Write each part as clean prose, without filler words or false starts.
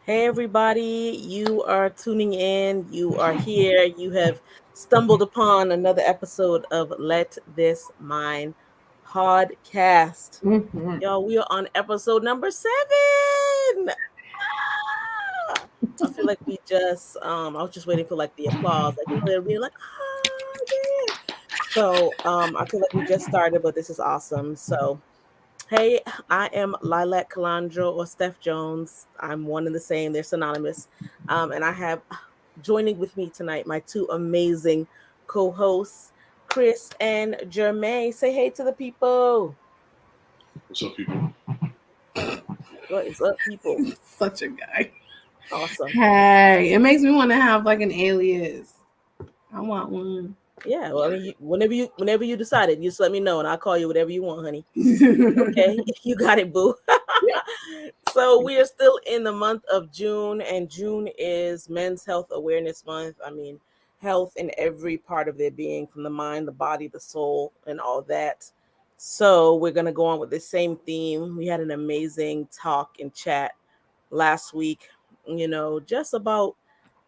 Hey, everybody, you are tuning in. You are here. You have stumbled upon another episode of Let This Mind Podcast. Mm-hmm. Y'all, we are on episode number 7. Ah! I feel like I was just waiting for like the applause. Like, they're being like, yeah. So, I feel like we just started, but this is awesome. So, hey, I am Lilac Calandro or Steph Jones. I'm one and the same. They're synonymous. And I have joining with me tonight my two amazing co-hosts, Chris and Jermaine. Say hey to the people. What's up, people? What is up, people? Such a guy. Awesome. Hey, it makes me want to have like an alias. I want one. Yeah, well, I mean, whenever you decided, you just let me know, and I'll call you whatever you want, honey. Okay, you got it, boo. So we are still in the month of June, and June is Men's Health Awareness Month. I mean, health in every part of their being, from the mind, the body, the soul, and all that. So we're gonna go on with the same theme. We had an amazing talk and chat last week, just about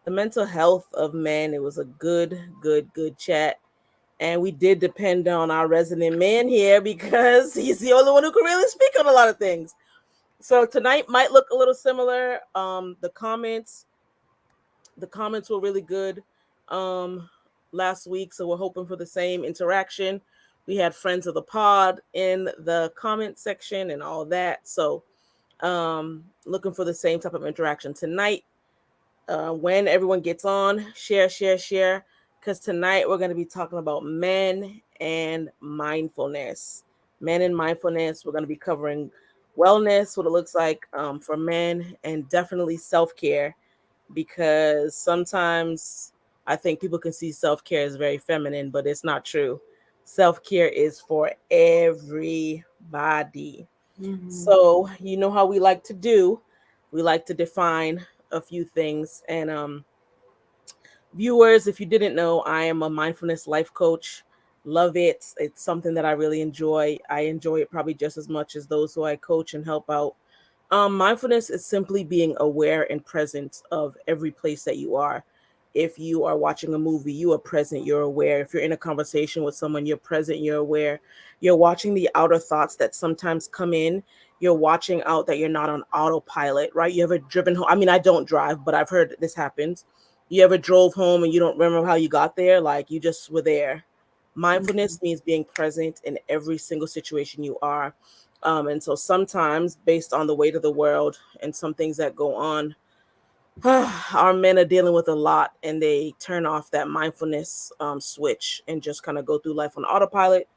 the mental health of men. It was a good chat. And we did depend on our resident man here because he's the only one who can really speak on a lot of things. So tonight might look a little similar. The comments were really good last week, so we're hoping for the same interaction. We had friends of the pod in the comment section and all that. So looking for the same type of interaction tonight. When everyone gets on, share, because tonight we're going to be talking about men and mindfulness. Men and mindfulness. We're going to be covering wellness, what it looks like for men, and definitely self-care, because sometimes I think people can see self-care as very feminine, but it's not true. Self-care is for everybody. Mm-hmm. So, you know how we like to do. We like to define a few things. And viewers, if you didn't know, I am a mindfulness life coach. Love it. It's something that I really enjoy. I enjoy it probably just as much as those who I coach and help out. Mindfulness is simply being aware and present of every place that you are. If you are watching a movie, you are present, you're aware. If you're in a conversation with someone, you're present, you're aware. You're watching the outer thoughts that sometimes come in. You're watching out that you're not on autopilot, right? You ever driven home? I mean, I don't drive, but I've heard this happens. You ever drove home and you don't remember how you got there? Like, you just were there. Mindfulness means being present in every single situation you are. And so sometimes, based on the weight of the world and some things that go on, our men are dealing with a lot, and they turn off that mindfulness switch and just kind of go through life on autopilot,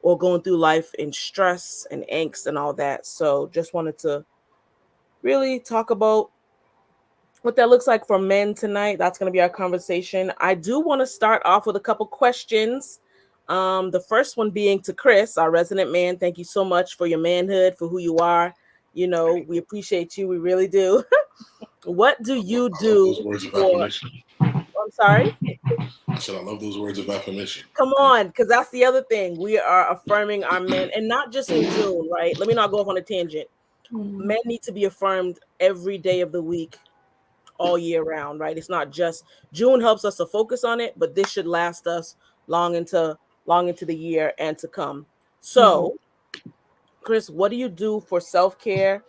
or going through life in stress and angst and all that. So just wanted to really talk about what that looks like for men tonight. That's going to be our conversation. I do want to start off with a couple questions. The first one being to Chris, our resident man. Thank you so much for your manhood, for who you are. We appreciate you. We really do. What do you I love do those words of for? affirmation. I'm sorry. I said I love those words of affirmation. Come on, because that's the other thing. We are affirming our men, and not just in June, right? Let me not go off on a tangent. Mm-hmm. Men need to be affirmed every day of the week, all year round, right? It's not just June helps us to focus on it, but this should last us long into the year and to come. So, Chris, what do you do for self-care?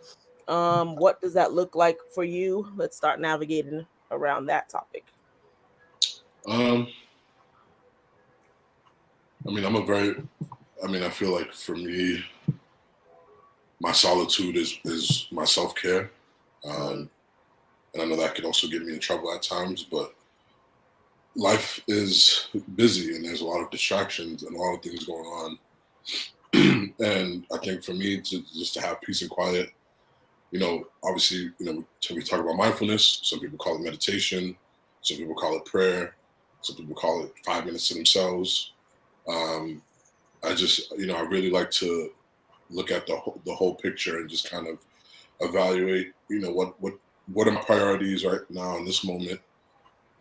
What does that look like for you? Let's start navigating around that topic. Um, I mean, I feel like for me, my solitude is my self care, and I know that can also get me in trouble at times. But life is busy, and there's a lot of distractions and a lot of things going on. And I think for me to have peace and quiet, obviously, so we talk about mindfulness. Some people call it meditation. Some people call it prayer. Some people call it 5 minutes to themselves. Um, I just, I really like to look at the whole picture and just kind of evaluate, what are my priorities right now in this moment,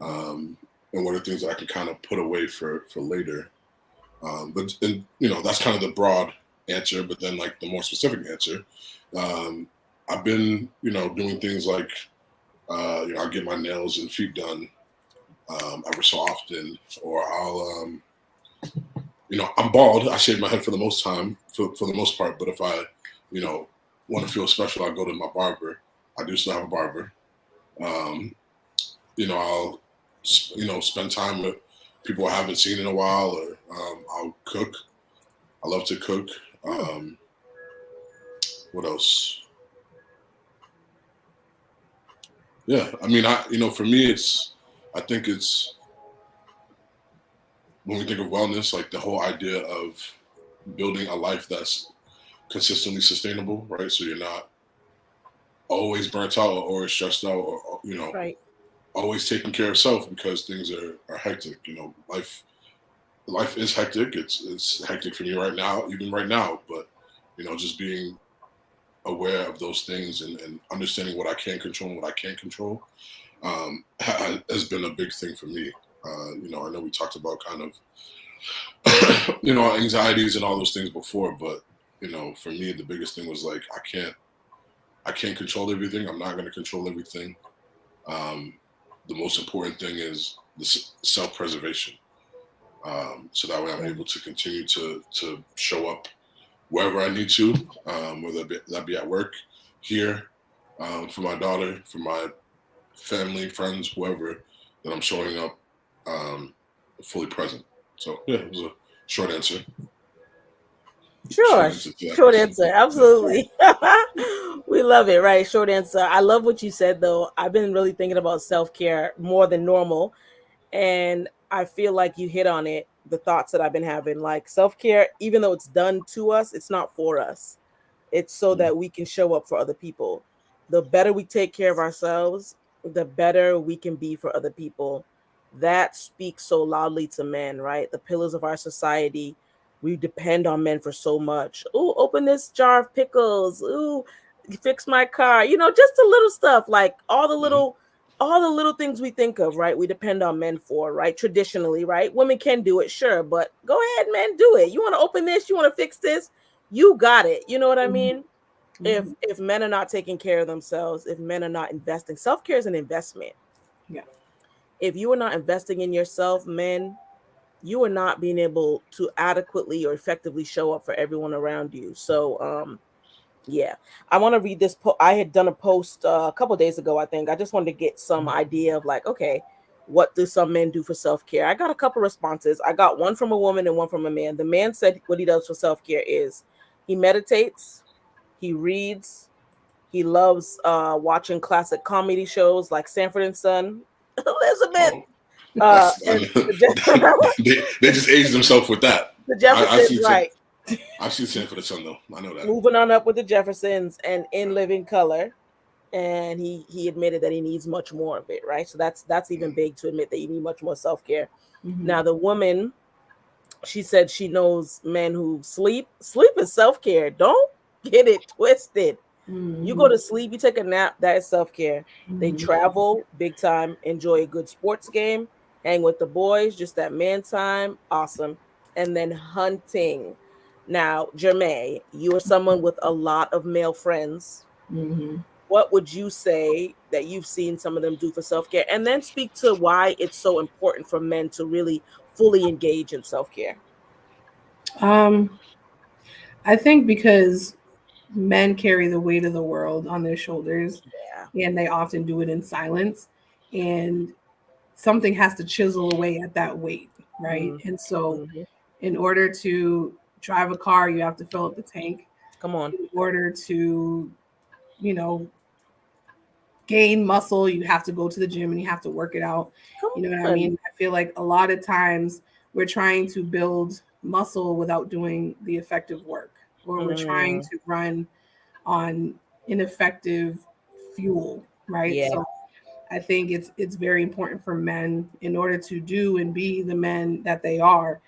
and what are things that I can kind of put away for later. That's kind of the broad answer. But then, like, the more specific answer, I've been, doing things like I'll get my nails and feet done ever so often, or I'll I'm bald. I shave my head for the most part. But if I want to feel special, I go to my barber. I do still have a barber. I'll spend time with people I haven't seen in a while, or I'll cook. I love to cook. What else? Yeah, I mean, for me, I think it's, when we think of wellness, like the whole idea of building a life that's consistently sustainable, right? So you're not always burnt out or stressed out, or Right. always taking care of self because things are hectic. Life is hectic. It's hectic for me right now, even right now. But just being aware of those things and understanding what I can control and what I can't control has been a big thing for me. I know we talked about kind of anxieties and all those things before, but for me the biggest thing was like I can't control everything. I'm not going to control everything. The most important thing is the self-preservation, so that way I'm able to continue to show up wherever I need to, whether that be at work, here, for my daughter, for my family, friends, whoever, that I'm showing up fully present. So yeah, it was a short answer. Short answer. Absolutely. We love it, right? Short answer. I love what you said, though. I've been really thinking about self-care more than normal, and I feel like you hit on it. The thoughts that I've been having, like self-care, even though it's done to us, it's not for us. It's so that we can show up for other people. The better we take care of ourselves, the better we can be for other people. That speaks so loudly to men, right? The pillars of our society. We depend on men for so much. Ooh, open this jar of pickles. Ooh, fix my car. Just the little stuff, like all the little things we think of, right? We depend on men for, right? Traditionally, right? Women can do it, sure, but go ahead, men, do it. You want to open this? You want to fix this? You got it. You know what I mean? If men are not taking care of themselves, if men are not investing, self-care is an investment. Yeah. If you are not investing in yourself, men, you are not being able to adequately or effectively show up for everyone around you. So, yeah, I want to read this. I had done a post a couple days ago, I think. I just wanted to get some idea of like, okay, what do some men do for self-care? I got a couple responses. I got one from a woman and one from a man. The man said what he does for self-care is he meditates, he reads, he loves watching classic comedy shows like Sanford and Son, Elizabeth. And they just aged themselves with that. The Jeffersons, right? I've seen Sanford and Son, though. I know that. Moving on up with the Jeffersons and In Living Color, and he admitted that he needs much more of it, right? So that's even big to admit that you need much more self-care. Now the woman, she said she knows men who sleep is self-care. Don't get it twisted. You go to sleep, you take a nap, that is self-care. They travel big time, enjoy a good sports game, hang with the boys, just that man time, awesome. And then hunting. Now, Jermaine, you are someone with a lot of male friends. What would you say that you've seen some of them do for self-care? And then speak to why it's so important for men to really fully engage in self-care. I think because men carry the weight of the world on their shoulders, and they often do it in silence, and something has to chisel away at that weight, right? And so in order to drive a car, you have to fill up the tank. Come on. In order to, gain muscle, you have to go to the gym and you have to work it out. You know what I mean? I feel like a lot of times we're trying to build muscle without doing the effective work, or we're trying to run on ineffective fuel, right? Yeah. So I think it's very important for men, in order to do and be the men that they are,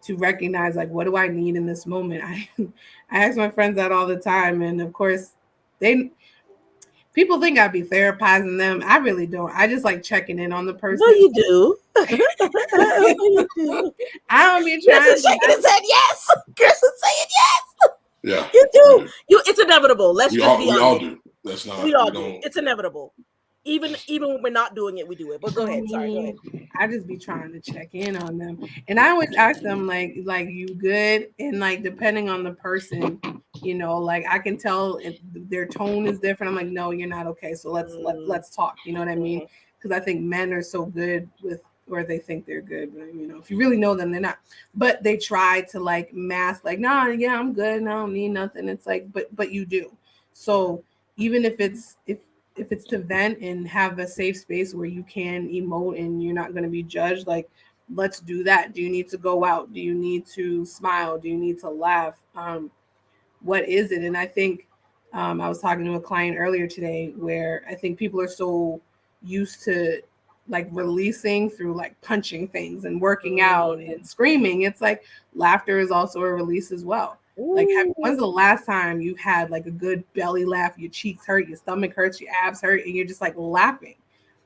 to recognize, like, what do I need in this moment? I ask my friends that all the time, and of course people think I'd be therapizing them. I really don't. I just like checking in on the person. No, you do. You do. I don't be trying to shaking his head. Yes. Kirsten saying yes. Yeah. You do. It's inevitable. Let's we just be honest. all do. That's not. We all do. It's inevitable. even when we're not doing it, we do it. But go I ahead. Sorry, go ahead. mean, I just be trying to check in on them, and I always ask them like you good, and like depending on the person, like I can tell if their tone is different. I'm like, no, you're not okay. So let's talk. You know what I mean? Mhm. Because I think men are so good with, or they think they're good, but if you really know them, they're not. But they try to like mask, like, nah, yeah, I'm good, and I don't need nothing. It's like, but you do. So even if it's to vent and have a safe space where you can emote and you're not going to be judged, like, let's do that. Do you need to go out? Do you need to smile? Do you need to laugh? What is it? And I think I was talking to a client earlier today where I think people are so used to like releasing through like punching things and working out Mm. and screaming. It's like laughter is also a release as well. Like, when's Ooh. the last time you've had like a good belly laugh? Your cheeks hurt, your stomach hurts, your abs hurt, and you're just like laughing.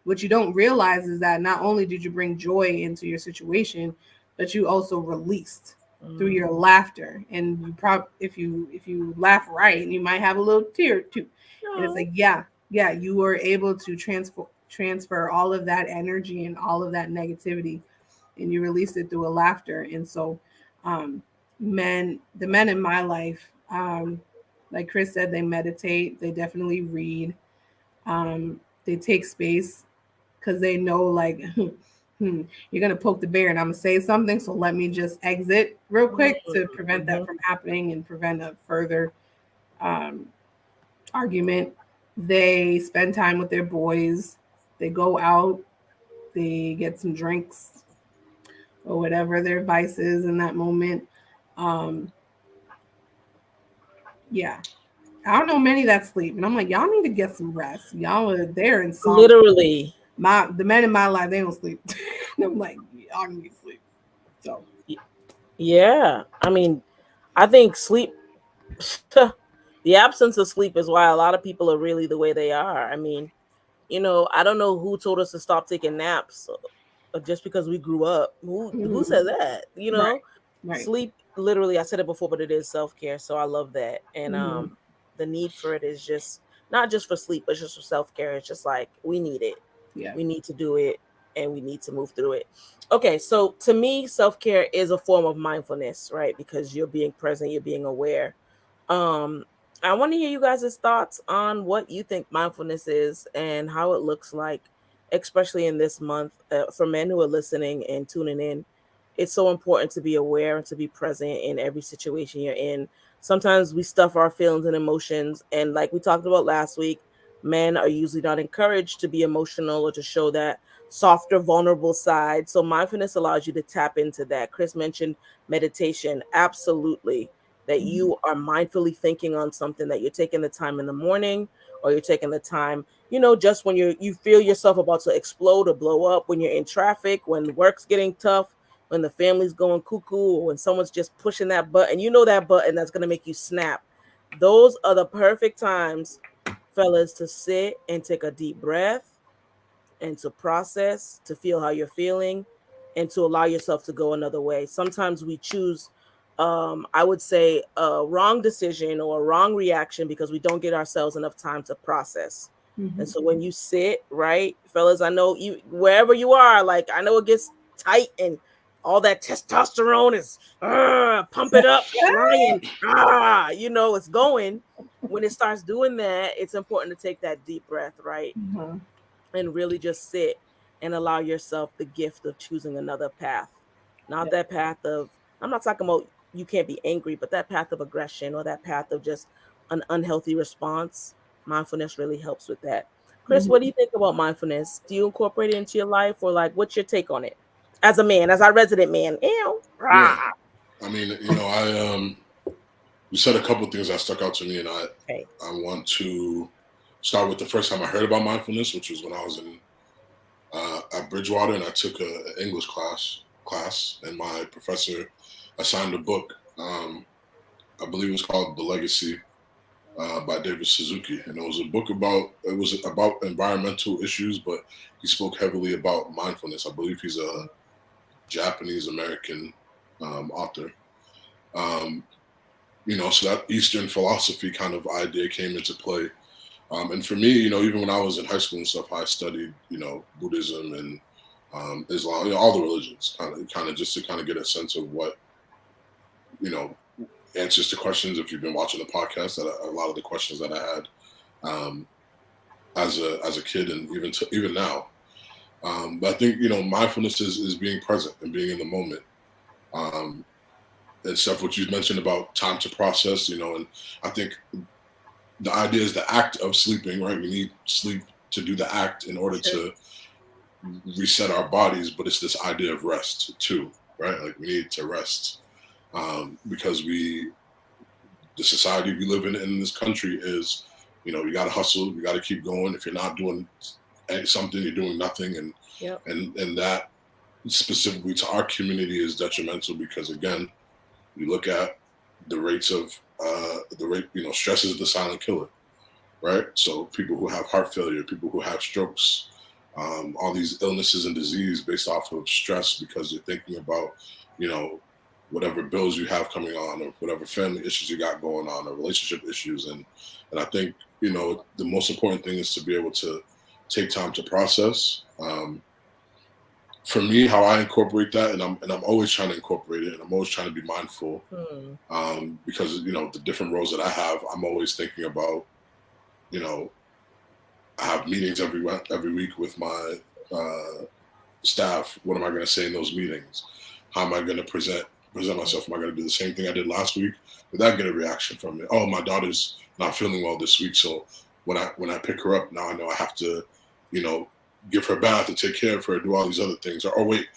What you don't realize is that not only did you bring joy into your situation, but you also released through Mm. your laughter. And if you laugh right, you might have a little tear too. And it's No. like, yeah, you were able to transfer all of that energy and all of that negativity, and you released it through a laughter. And so um the men in my life, like Chris said, they meditate, they definitely read, they take space because they know like you're gonna poke the bear and I'm gonna say something, so let me just exit real quick to prevent that Mhm. from happening and prevent a further um, argument. They spend time with their boys, they go out, they get some drinks or whatever their vice is in that moment. um, yeah, I don't know many that sleep, and I'm like, y'all need to get some rest. Y'all are there insomnia. Literally. The men in my life, they don't sleep. And I'm like, y'all need sleep. So Yeah. I mean, I think sleep, the absence of sleep is why a lot of people are really the way they are. I mean, I don't know who told us to stop taking naps just because we grew up. Who mhm. said that? Right, right. Sleep, literally, I said it before, but it is self-care, so I love that. And Hmm. the need for it is just not just for sleep, but just for self-care. It's just like we need it. Yeah. We need to do it and we need to move through it. Okay, so to me, self-care is a form of mindfulness, right? Because you're being present, you're being aware. um, I want to hear you guys' thoughts on what you think mindfulness is and how it looks like, especially in this month. For men who are listening and tuning in, it's so important to be aware and to be present in every situation you're in. Sometimes we stuff our feelings and emotions, and like we talked about last week, men are usually not encouraged to be emotional or to show that softer, vulnerable side. So mindfulness allows you to tap into that. Chris mentioned meditation. Absolutely, that Mhm. you are mindfully thinking on something, that you're taking the time in the morning, or you're taking the time, just when you feel yourself about to explode or blow up, when you're in traffic, when work's getting tough, when the family's going cuckoo, or when someone's just pushing that button, that button that's going to make you snap. Those are the perfect times, fellas, to sit and take a deep breath and to process, to feel how you're feeling, and to allow yourself to go another way. Sometimes we choose, I would say, a wrong decision or a wrong reaction because we don't get ourselves enough time to process. And Mhm. so when you sit, right, fellas, I know you, wherever you are, like, I know it gets tight and all that testosterone is pump it up, flying, it's going. When it starts doing that, it's important to take that deep breath, right? Uh-huh. And really just sit and allow yourself the gift of choosing another path. Not Yeah. that path of, I'm not talking about you can't be angry, but that path of aggression or that path of just an unhealthy response. Mindfulness really helps with that. Chris, what do Mhm. you think about mindfulness? Do you incorporate it into your life, or like what's your take on it? As a man, as our resident man. Ew. Yeah, Rah. I mean, I you said a couple of things that stuck out to me, and Okay. I want to start with the first time I heard about mindfulness, which was when I was in at Bridgewater, and I took a English class, and my professor assigned a book. I believe it was called The Legacy by David Suzuki, and it was about environmental issues, but he spoke heavily about mindfulness. I believe he's a Japanese American author. Um, so that Eastern philosophy kind of idea came into play And for me, even when I was in high school and stuff, I studied, Buddhism and Islam, all the religions, kind of just to kind of get a sense of what, you know, answers to questions. If you've been watching the podcast, that a lot of the questions that I had um, as a kid and even now. But I think mindfulness is being present and being in the moment. And stuff what you mentioned about time to process, and I think the idea is the act of sleeping, right? We need sleep to do the act in order to reset our bodies, but it's this idea of rest too, right? Like we need to rest because the society we live in this country is, you got to hustle, you got to keep going. If you're not doing something, you're doing nothing, and that specifically to our community is detrimental because again, you look at the rates of stress is the silent killer, right? So people who have heart failure, people who have strokes, all these illnesses and disease based off of stress because you're thinking about, whatever bills you have coming on or whatever family issues you got going on or relationship issues. And I think, the most important thing is to be able to take time to process. For me, how I incorporate that, and I'm always trying to incorporate it, and I'm always trying to be mindful, because the different roles that I have, I'm always thinking about, I have meetings every week with my staff. What am I going to say in those meetings? How am I going to present myself? Am I going to do the same thing I did last week? Did that get a reaction from it? Oh, my daughter's not feeling well this week, so when I pick her up, now I know I have to, give her a bath and take care of her, do all these other things. Or, oh, wait,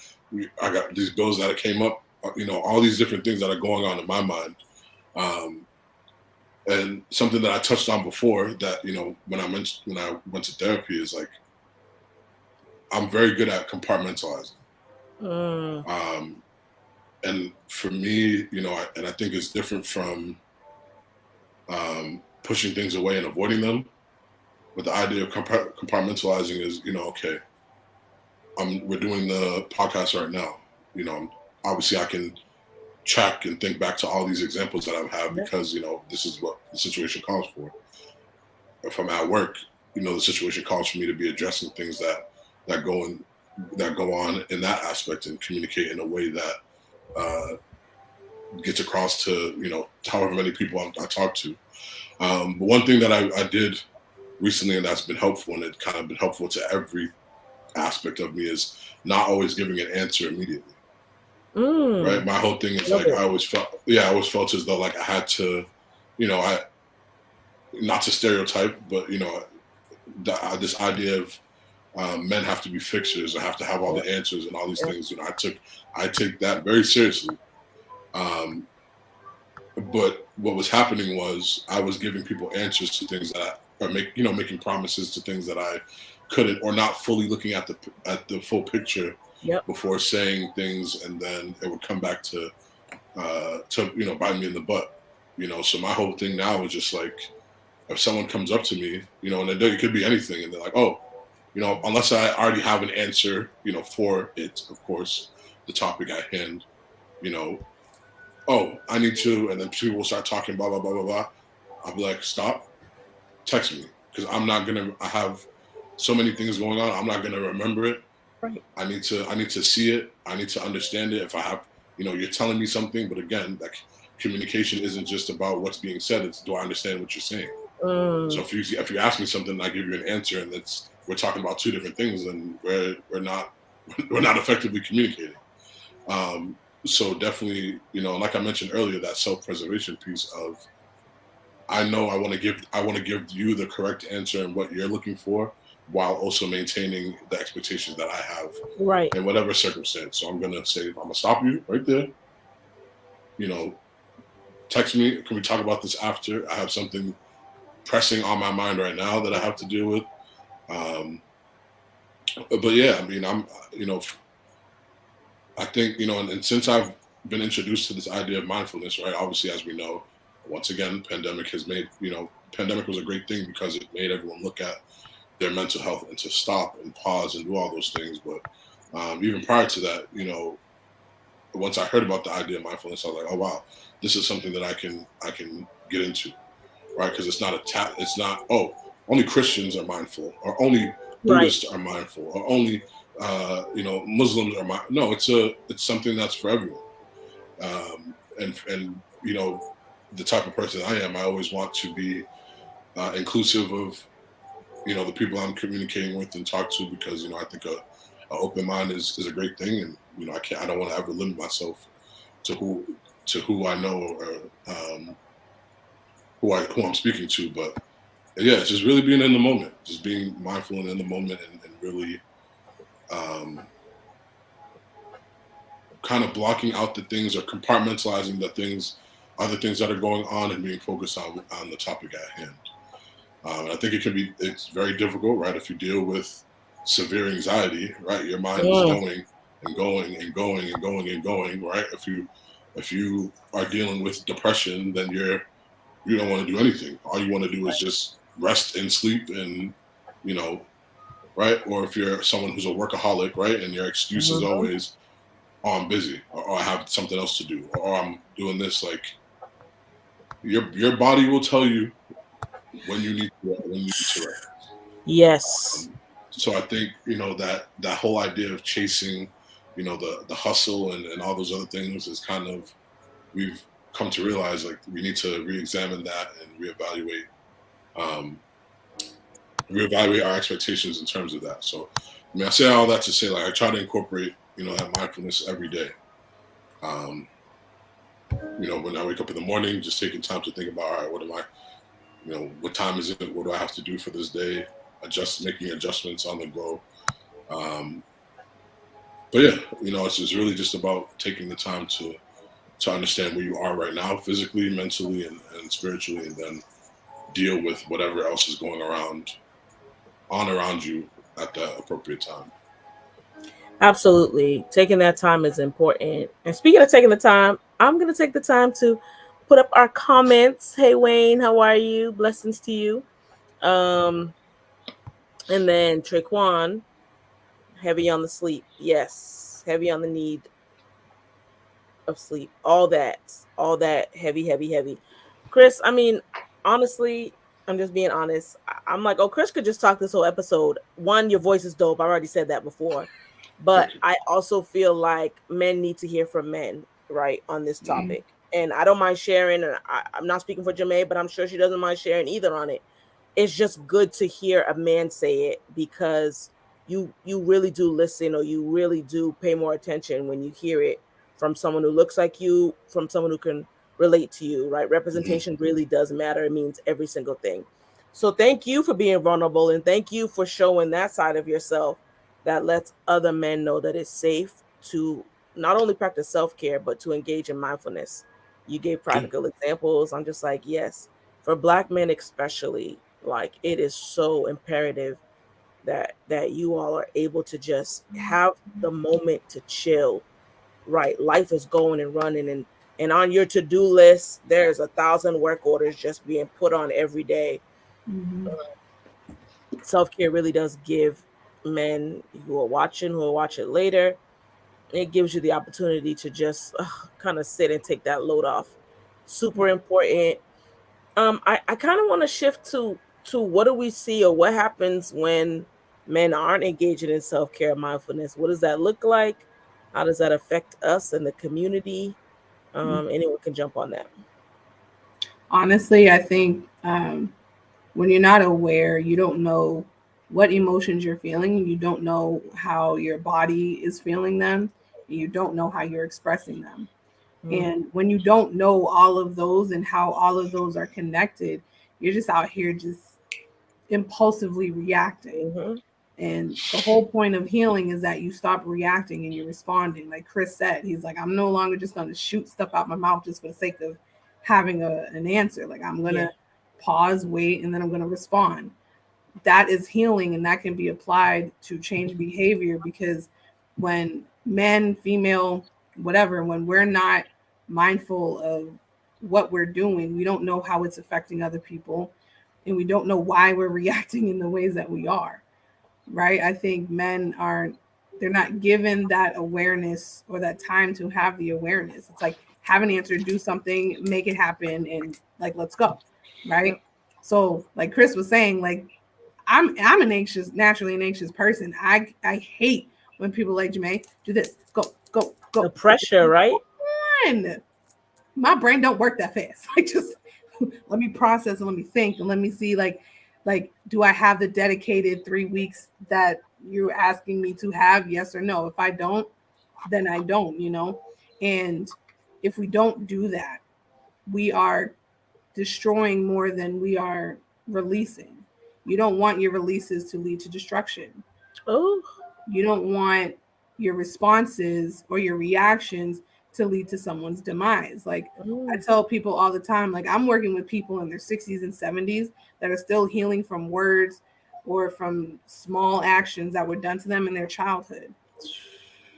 I got these bills that came up, all these different things that are going on in my mind. And something that I touched on before that, when I went to therapy is like, I'm very good at compartmentalizing. And for me, and I think it's different from pushing things away and avoiding them. But the idea of compartmentalizing is, okay, we're doing the podcast right now. Obviously I can track and think back to all these examples that I have because, this is what the situation calls for. If I'm at work, the situation calls for me to be addressing things that go on in that aspect and communicate in a way that gets across to, however many people I talk to. But one thing that I did recently, and that's been helpful, and it's kind of been helpful to every aspect of me, is not always giving an answer immediately. Right? My whole thing is like I always felt as though like I had to, not to stereotype, but this idea of men have to be fixers, I have to have all the answers and all these things. I take that very seriously. But what was happening was I was giving people answers to things that making promises to things that I couldn't, or not fully looking at the full picture before saying things, and then it would come back to bite me in the butt. So my whole thing now is just like, if someone comes up to me, and it could be anything, and they're like, oh, unless I already have an answer, for it, of course, the topic at hand, oh, I need to, and then people will start talking, blah, blah, blah, blah, blah. I'll be like, stop, text me, because I have so many things going on. I'm not going to remember it. Right. I need to see it. I need to understand it. If I have, you're telling me something, but again, like communication isn't just about what's being said. It's, do I understand what you're saying? So if you ask me something, and I give you an answer, and we're talking about two different things, and we're not effectively communicating. So definitely, like I mentioned earlier, that self-preservation piece of, I know I want to give you the correct answer and what you're looking for, while also maintaining the expectations that I have in whatever circumstance. So I'm gonna say, I'm gonna stop you right there. Text me. Can we talk about this after? I have something pressing on my mind right now that I have to deal with. But yeah, I mean, I think, and since I've been introduced to this idea of mindfulness, right? Obviously, as we know, once again, pandemic has made, pandemic was a great thing because it made everyone look at their mental health and to stop and pause and do all those things. But even prior to that, once I heard about the idea of mindfulness, I was like, oh wow, this is something that I can get into, right? Because it's not it's not, oh, only Christians are mindful, or only Right. Buddhists are mindful, or only Muslims are mindful. No, it's something that's for everyone. And the type of person I am, I always want to be inclusive of the people I'm communicating with and talk to, because I think a open mind is a great thing, and I don't want to ever limit myself to who I know, or who I'm speaking to. But yeah, it's just really being in the moment, just being mindful and in the moment, and really um, kind of blocking out the things, or compartmentalizing the things, other things that are going on, and being focused on the topic at hand. I think it's very difficult, right? If you deal with severe anxiety, right? Your mind is Mm. going and going and going and going and going, right? If you are dealing with depression, then you don't want to do anything. All you want to do is just rest and sleep, and you know, right? Or if you're someone who's a workaholic, right, and your excuse is Mhm. always, "Oh, I'm busy," or "I have something else to do," or "Oh, I'm doing this," like your body will tell you when you need to rest. Yes. So I think that whole idea of chasing, the hustle and all those other things is kind of, we've come to realize, like, we need to re-examine that and um, reevaluate our expectations in terms of that. So I mean, I say all that to say, like, I try to incorporate that mindfulness every day. Um, when I wake up in the morning, just taking time to think about, all right, what am I, what time is it? What do I have to do for this day? Making adjustments on the go. Um, but yeah, it's just really just about taking the time to understand where you are right now, physically, mentally, and spiritually, and then deal with whatever else is going around you at that appropriate time. Absolutely. Taking that time is important. And speaking of taking the time, I'm going to take the time to put up our comments. Hey, Wayne, how are you? Blessings to you. Um, and then Traquan, heavy on the sleep. Yes, heavy on the need of sleep. All that heavy, heavy, heavy. Chris, I mean, honestly, I'm just being honest. I'm like, oh, Chris could just talk this whole episode. One, your voice is dope. I already said that before. But Thank you. I also feel like men need to hear from men, right, on this Mm-hmm. topic. And I don't mind sharing, and I'm not speaking for Jamae, but I'm sure she doesn't mind sharing either on it. It's just good to hear a man say it, because you really do listen, or you really do pay more attention when you hear it from someone who looks like you, from someone who can relate to you, right? Hmm. Representation really does matter. It means every single thing. So thank you for being vulnerable, and thank you for showing that side of yourself that lets other men know that it's safe to not only practice self-care but to engage in mindfulness. You gave Yeah. practical examples. I'm just like, yes, for black men especially, like, it is so imperative that you all are able to just have the moment to chill, right? Life is going and running, and on your to-do list there's 1,000 work orders just being put on every day. Mm-hmm. Self-care really does give men who will watch it later, it gives you the opportunity to just kind of sit and take that load off. Super important. I kind of want to shift to what do we see, or what happens when men aren't engaging in self-care, mindfulness. What does that look like? How does that affect us and the community? Anyone can jump on that. Honestly, I think when you're not aware, you don't know what emotions you're feeling. You don't know how your body is feeling them. And you don't know how you're expressing them. Mm-hmm. And when you don't know all of those and how all of those are connected, you're just out here just impulsively reacting. Mm-hmm. And the whole point of healing is that you stop reacting and you're responding. Like Chris said, he's like, I'm no longer just going to shoot stuff out my mouth just for the sake of having an answer. Like, I'm going Yeah. to pause, wait, and then I'm going to respond. That is healing, and that can be applied to change behavior, because when men, female, whatever, when we're not mindful of what we're doing, we don't know how it's affecting other people, and we don't know why we're reacting in the ways that we are, right? I think men aren't, they're not given that awareness or that time to have the awareness. It's like, have an answer, do something, make it happen, and like, let's go, right? So like Chris was saying, like I'm naturally an anxious person. I hate when people like, Jamae, do this, go, go, The go. pressure, right? Come on. My brain don't work that fast. Like just let me process and let me think and let me see like do I have the dedicated 3 weeks that you're asking me to have? Yes or no. If I don't, then I don't, you know? And if we don't do that, we are destroying more than we are releasing. You don't want your releases to lead to destruction. Oh, You don't want your responses or your reactions to lead to someone's demise. Like I mm. tell people all the time, like I'm working with people in their 60s and 70s that are still healing from words or from small actions that were done to them in their childhood.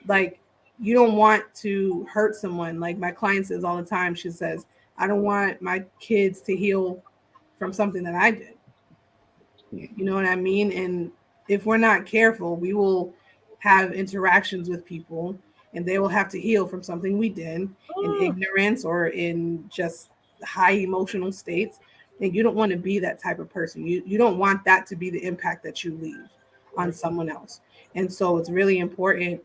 Like you don't want to hurt someone. Like my client says all the time, she says, I don't want my kids to heal from something that I did. You know what I mean? And if we're not careful, we will have interactions with people and they will have to heal from something we did in Oh, ignorance or in just high emotional states. And you don't want to be that type of person. You don't want that to be the impact that you leave on someone else. And so it's really important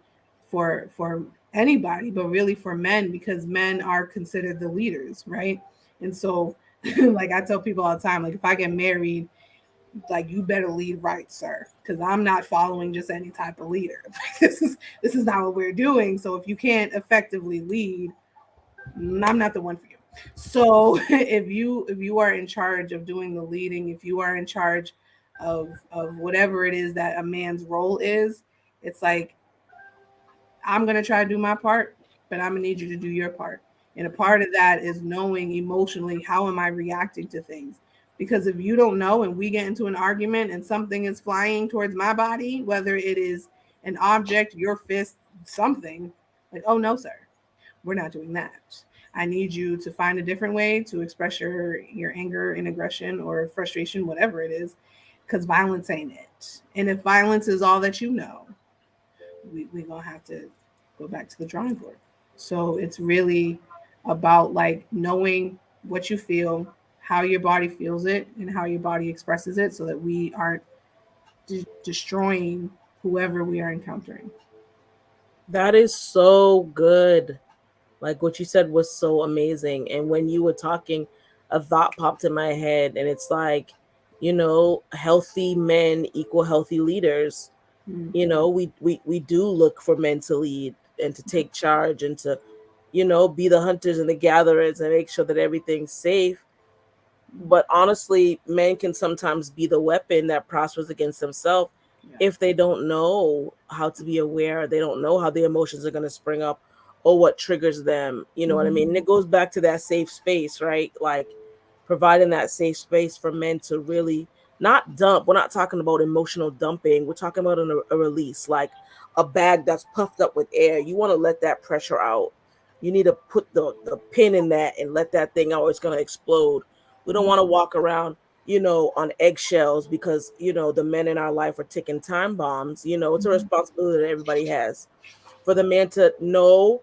for anybody, but really for men because men are considered the leaders, right? And so like I tell people all the time, like if I get married, like you better lead right, sir, because I'm not following just any type of leader. This is not what we're doing. So if you can't effectively lead, I'm not the one for you. So if you are in charge of doing the leading, if you are in charge of whatever it is that a man's role is, it's like I'm gonna try to do my part, but I'm gonna need you to do your part. And a part of that is knowing emotionally how am I reacting to things. Because if you don't know and we get into an argument and something is flying towards my body, whether it is an object, your fist, something, like, oh no, sir, we're not doing that. I need you to find a different way to express your anger and aggression or frustration, whatever it is, because violence ain't it. And if violence is all that you know, we gonna have to go back to the drawing board. So it's really about like knowing what you feel, how your body feels it, and how your body expresses it, so that we aren't destroying whoever we are encountering. that is so good. Like what you said was so amazing. And when you were talking, a thought popped in my head, and it's like, healthy men equal healthy leaders. Mm-hmm. We do look for men to lead and to take charge and to, be the hunters and the gatherers and make sure that everything's safe. But honestly, men can sometimes be the weapon that prospers against themselves Yeah. if they don't know how to be aware. They don't know how the emotions are going to spring up or what triggers them. You know what I Mm-hmm. mean? And it goes back to that safe space, right? Like providing that safe space for men to really not dump. We're not talking about emotional dumping. We're talking about a release, like a bag that's puffed up with air. You want to let that pressure out. You need to put the pin in that and let that thing out, or it's going to explode. We don't want to walk around, on eggshells because, the men in our life are ticking time bombs. It's a Mm-hmm. responsibility that everybody has for the man to know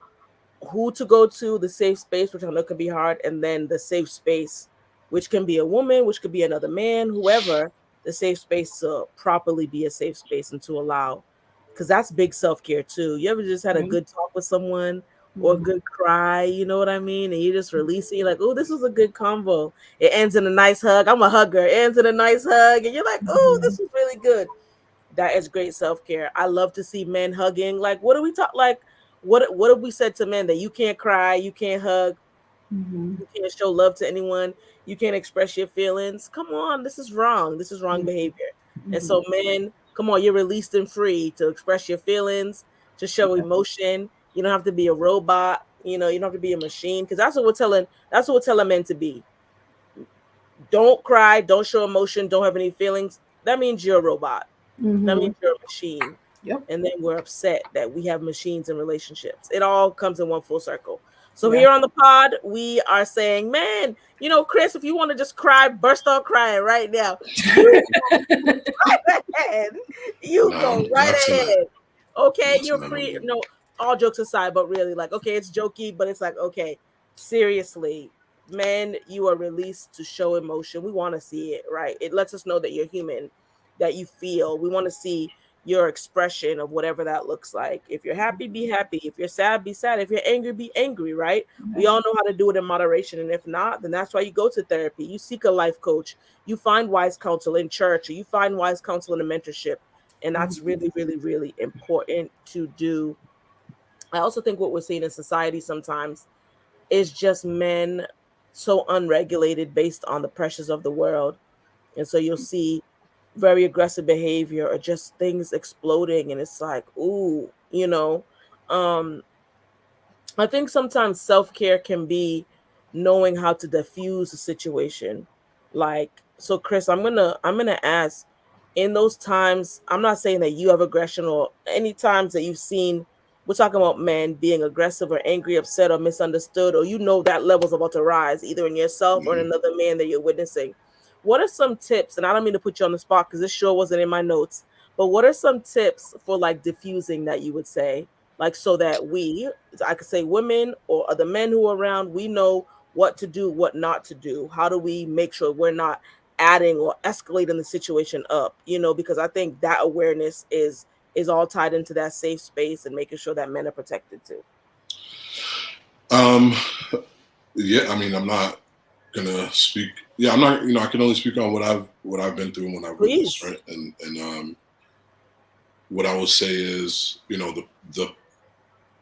who to go to, the safe space, which I know can be hard, and then the safe space, which can be a woman, which could be another man, whoever, the safe space to properly be a safe space and to allow, because that's big self care too. You ever just had a Right. good talk with someone or a Mm-hmm. good cry, you know what I mean? And you just release it, you're like, oh, this was a good convo. It ends in a nice hug. I'm a hugger. It ends in a nice hug, and you're like, oh, Mm-hmm. this was really good. That is great self care. I love to see men hugging. Like, what do we talk? Like, what have we said to men that you can't cry, you can't hug, Mm-hmm. you can't show love to anyone, you can't express your feelings? Come on, this is wrong. This is wrong behavior. And Mm-hmm. so, men, come on, you're released and free to express your feelings, to show Yeah. emotion. You don't have to be a robot. You don't have to be a machine, because that's what we're telling. That's what we're telling men to be. Don't cry. Don't show emotion. Don't have any feelings. That means you're a robot. That Mm-hmm. means you're a machine. Yep. And then we're upset that we have machines and relationships. It all comes in one full circle. So Yeah. here on the pod, we are saying, man, Chris, if you want to just cry, burst out crying right now. You go right ahead. You No, go right not tonight. ahead. Okay, Not you're tonight. I'm free. good. No, all jokes aside, but really, like, okay, it's jokey, but it's like, okay, seriously, men, you are released to show emotion. We want to see it, right? It lets us know that you're human, that you feel. We want to see your expression of whatever that looks like. If you're happy, be happy. If you're sad, be sad. If you're angry, be angry, right? We all know how to do it in moderation. And if not, then that's why you go to therapy. You seek a life coach. You find wise counsel in church, or you find wise counsel in a mentorship. And that's really, really, really important to do. I also think what we're seeing in society sometimes is just men so unregulated based on the pressures of the world. And so you'll see very aggressive behavior or just things exploding, and it's like, ooh, um I think sometimes self-care can be knowing how to diffuse a situation. Like, so Chris, I'm gonna ask, in those times, I'm not saying that you have aggression or any times that you've seen, we're talking about men being aggressive or angry, upset or misunderstood, or that level's about to rise either in yourself or in another man that you're witnessing. What are some tips? And I don't mean to put you on the spot because this sure wasn't in my notes, but what are some tips for like diffusing that you would say? Like, so that I could say women or other men who are around, we know what to do, what not to do. How do we make sure we're not adding or escalating the situation up? Because I think that awareness is all tied into that safe space and making sure that men are protected too. Yeah, I mean, I'm not gonna speak. Yeah, I'm not. I can only speak on what I've been through and what I've witnessed, Please. right? And what I will say is, the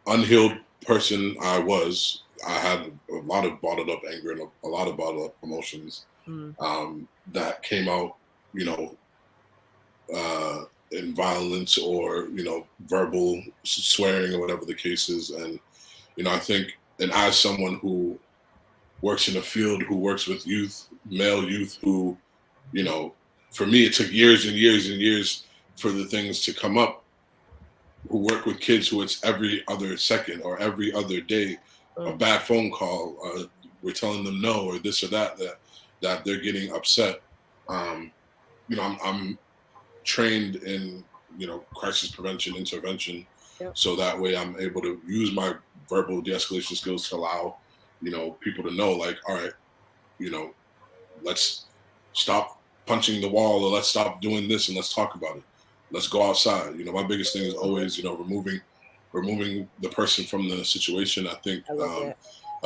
unhealed person I had a lot of bottled up anger and a lot of bottled up emotions that came out, you know, in violence or verbal swearing or whatever the case is. And I think, and as someone who works in a field, who works with male youth, who, for me, it took years and years and years for the things to come up, who work with kids who it's every other second or every other day, a bad phone call, we're telling them no or this or that they're getting upset. I'm trained in crisis prevention, intervention, so that way I'm able to use my verbal de-escalation skills to allow people to know, like, all right, let's stop punching the wall, or let's stop doing this and let's talk about it. Let's go outside. My biggest thing is always removing the person from the situation. I think a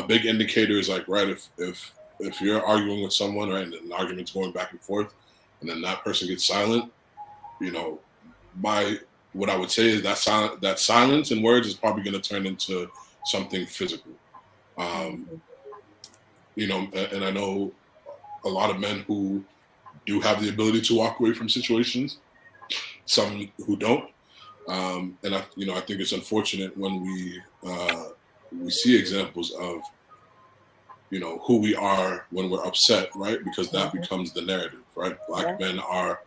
big indicator is like, right, if you're arguing with someone, right, and an argument's going back and forth, and then that person gets silent, what I would say is that silence and words is probably going to turn into something physical. And I know a lot of men who do have the ability to walk away from situations, some who don't. And I think it's unfortunate when we see examples of, who we are when we're upset, right? Because that becomes the narrative, right? Black men are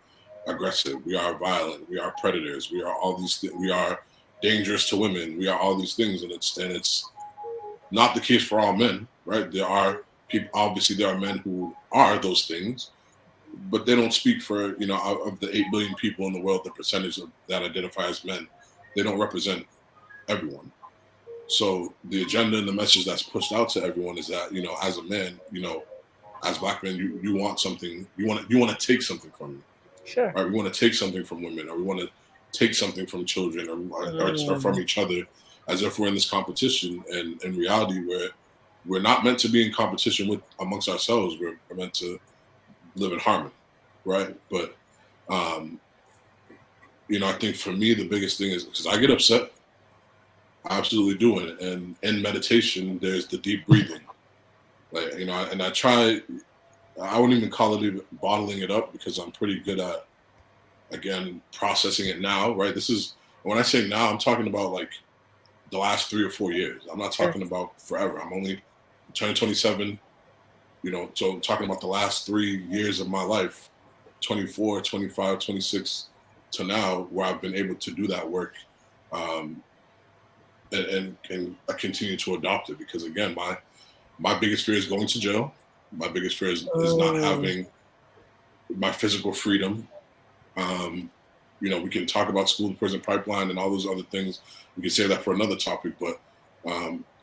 aggressive. We are violent. We are predators. We are all these things. We are dangerous to women. We are all these things. And it's not the case for all men, right? There are people, obviously there are men who are those things, but they don't speak for, of the 8 billion people in the world, the percentage that identify as men, they don't represent everyone. So the agenda and the message that's pushed out to everyone is that, as a man, as Black men, you want something, you want to take something from me. Sure. Right? We want to take something from women, or we want to take something from children, or from each other, as if we're in this competition. And in reality, we're not meant to be in competition amongst ourselves. We're meant to live in harmony, right? But I think for me the biggest thing is, because I get upset, I absolutely do it. And in meditation, there's the deep breathing, like and I try. I wouldn't even call it bottling it up, because I'm pretty good at, again, processing it now, right? This is, when I say now, I'm talking about like the last 3 or 4 years. I'm not talking about forever. I'm only turning 27. So I'm talking about the last 3 years of my life, 24, 25, 26 to now, where I've been able to do that work, and I continue to adopt it, because again, my biggest fear is going to jail. My biggest fear is not having my physical freedom. We can talk about school to prison pipeline and all those other things. We can say that for another topic, but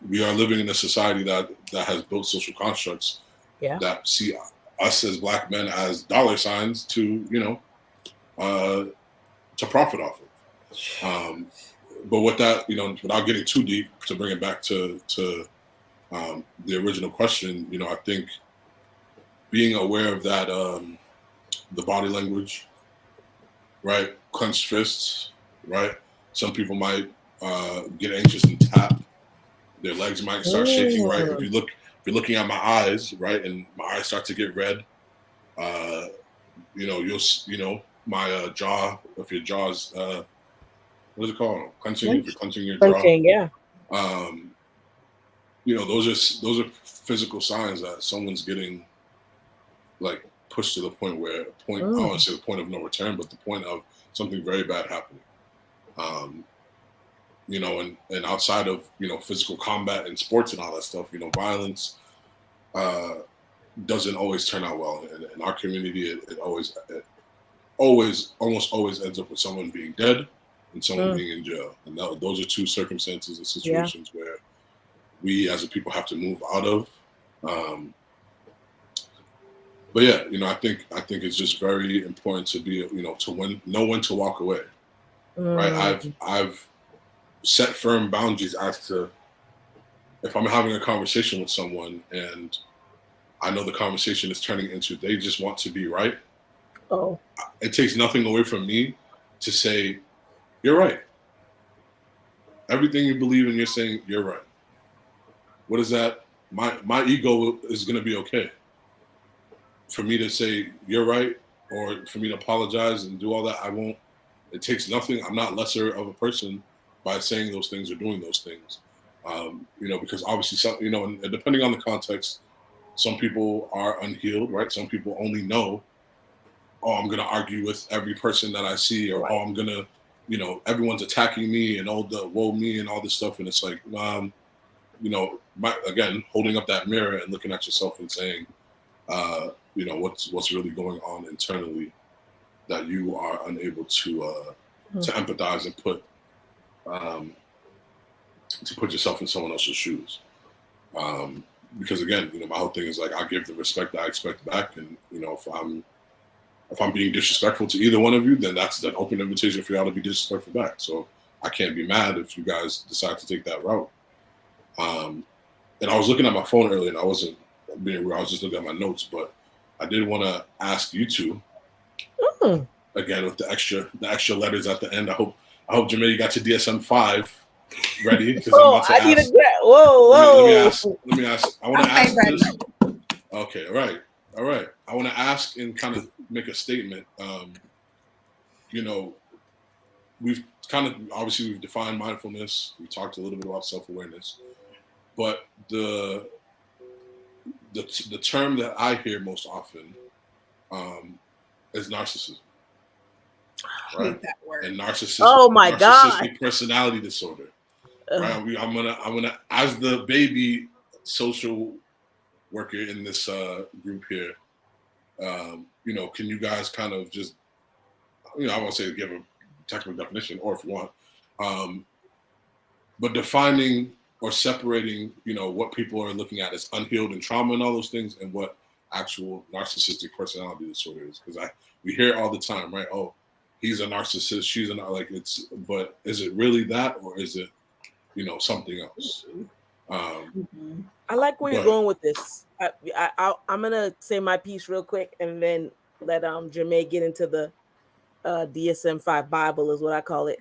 we are living in a society that has built social constructs that see us as Black men as dollar signs to to profit off of. But with that, without getting too deep, to bring it back to the original question, I think being aware of that, the body language, right? Clenched fists, right? Some people might get anxious and tap. Their legs might start shaking, right? If you're looking at my eyes, right, and my eyes start to get red, you'll my jaw. If your jaw's what is it called? Clenching. If you're clenching your jaw, yeah. Those are physical signs that someone's getting like pushed to the point where I don't want to say the point of no return, but the point of something very bad happening. And outside of physical combat and sports and all that stuff, violence doesn't always turn out well. In our community, it almost always ends up with someone being dead and someone being in jail. And those are two circumstances and situations where we as a people have to move out of. But yeah, I think it's just very important to be, to know when to walk away. Right. I've set firm boundaries as to if I'm having a conversation with someone and I know the conversation is turning into they just want to be right. It takes nothing away from me to say, you're right. Everything you believe in, you're saying you're right. What is that? My ego is going to be okay. For me to say you're right or for me to apologize and do all that, I won't. It takes nothing. I'm not lesser of a person by saying those things or doing those things. Because obviously, and depending on the context, some people are unhealed, right? Some people only know, I'm going to argue with every person that I see, or I'm going to, everyone's attacking me and all the woe me and all this stuff. And it's like, again, holding up that mirror and looking at yourself and saying, what's really going on internally that you are unable to empathize and put yourself in someone else's shoes. Because again, my whole thing is like I give the respect that I expect back, and if I'm being disrespectful to either one of you, then that's an open invitation for y'all to be disrespectful back. So I can't be mad if you guys decide to take that route. And I was looking at my phone earlier, and I wasn't being rude. I was just looking at my notes, but I did want to ask you two again with the extra letters at the end. I hope Jermaine, you got your DSM-5 ready because I'm about to ask. Let me ask. I want to ask this. Okay, all right. I want to ask and kind of make a statement. We've we've defined mindfulness. We talked a little bit about self-awareness, but the term that I hear most often is narcissism. Right? I hate that word. And narcissism. Oh my God. Narcissistic personality disorder. Right? I'm gonna as the baby social worker in this group here. Can you guys kind of just, I won't say give a technical definition, or if you want, but defining or separating, what people are looking at as unhealed and trauma and all those things, and what actual narcissistic personality disorder is. Because we hear it all the time, right? Oh, he's a narcissist, she's but is it really that, or is it, something else? I like where you're going with this. I'm gonna say my piece real quick, and then let Jermaine get into the DSM-5 Bible, is what I call it.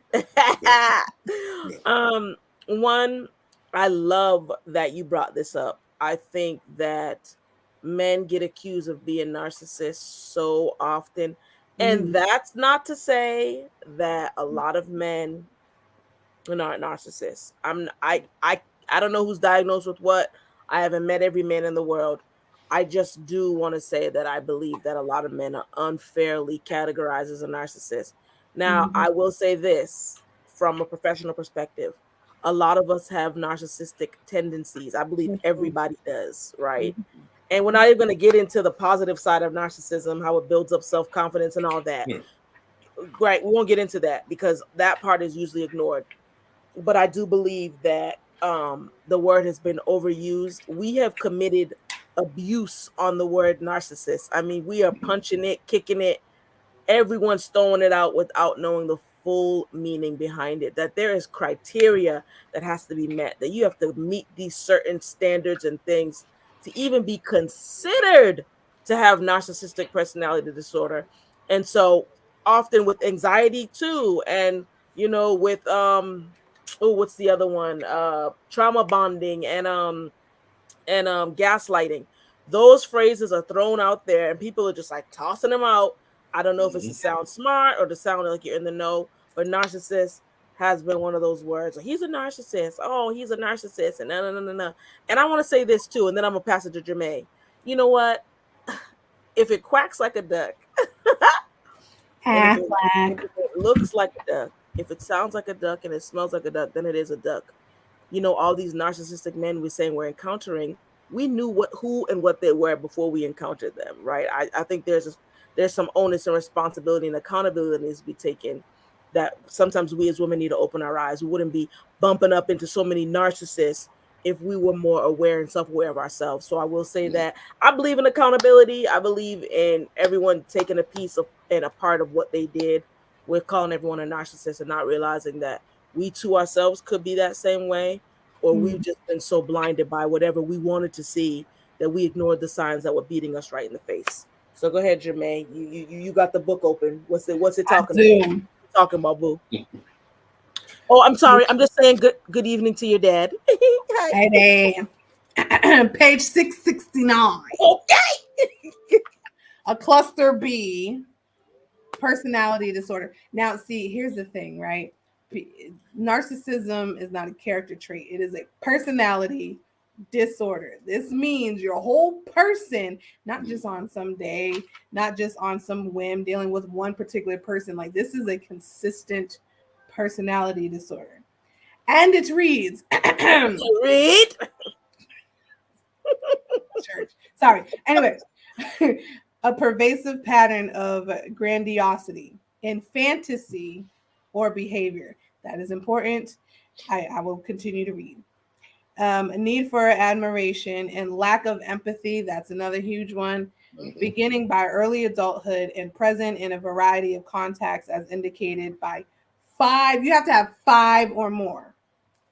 One, I love that you brought this up. I think that men get accused of being narcissists so often, and that's not to say that a lot of men are not narcissists. I don't know who's diagnosed with what. I haven't met every man in the world. I just do want to say that I believe that a lot of men are unfairly categorized as a narcissist. Now, I will say this from a professional perspective. A lot of us have narcissistic tendencies. I believe everybody does, right? And we're not even going to get into the positive side of narcissism, how it builds up self-confidence and all that. Right, we won't get into that because that part is usually ignored. But I do believe that the word has been overused. We have committed abuse on the word narcissist. I mean, we are punching it, kicking it, everyone's throwing it out without knowing the full meaning behind it, that there is criteria that has to be met, that you have to meet these certain standards and things to even be considered to have narcissistic personality disorder. And so often with anxiety too, and with oh, what's the other one, trauma bonding and gaslighting. Those phrases are thrown out there and people are just like tossing them out. I don't know if it's to sound smart or to sound like you're in the know, but narcissist has been one of those words. He's a narcissist. Oh, he's a narcissist. And no. And I want to say this too, and then I'm gonna pass it to Jermaine. You know what? If it quacks like a duck, and if it looks like a duck, if it sounds like a duck and it smells like a duck, then it is a duck. All these narcissistic men we're saying we're encountering, we knew who and what they were before we encountered them, right? I think there's some onus and responsibility and accountability that needs to be taken, that sometimes we as women need to open our eyes. We wouldn't be bumping up into so many narcissists if we were more aware and self-aware of ourselves. So I will say that I believe in accountability. I believe in everyone taking a piece of and a part of what they did. We're calling everyone a narcissist and not realizing that we too ourselves could be that same way, or we've just been so blinded by whatever we wanted to see that we ignored the signs that were beating us right in the face. So go ahead, Jermaine. You got the book open. What's it talking about? Talking about, boo. Oh, I'm sorry. I'm just saying good evening to your dad. Hey, page 669. Okay. A cluster B, personality disorder. Now, see, here's the thing, right? Narcissism is not a character trait. It is a personality disorder. This means your whole person, not just on some day, not just on some whim, dealing with one particular person. Like, this is a consistent personality disorder. And it reads, read. Church. Sorry. Anyway, a pervasive pattern of grandiosity in fantasy or behavior. That is important. I will continue to read. A need for admiration and lack of empathy. That's another huge one. Beginning by early adulthood and present in a variety of contexts as indicated by 5. You have to have 5 or more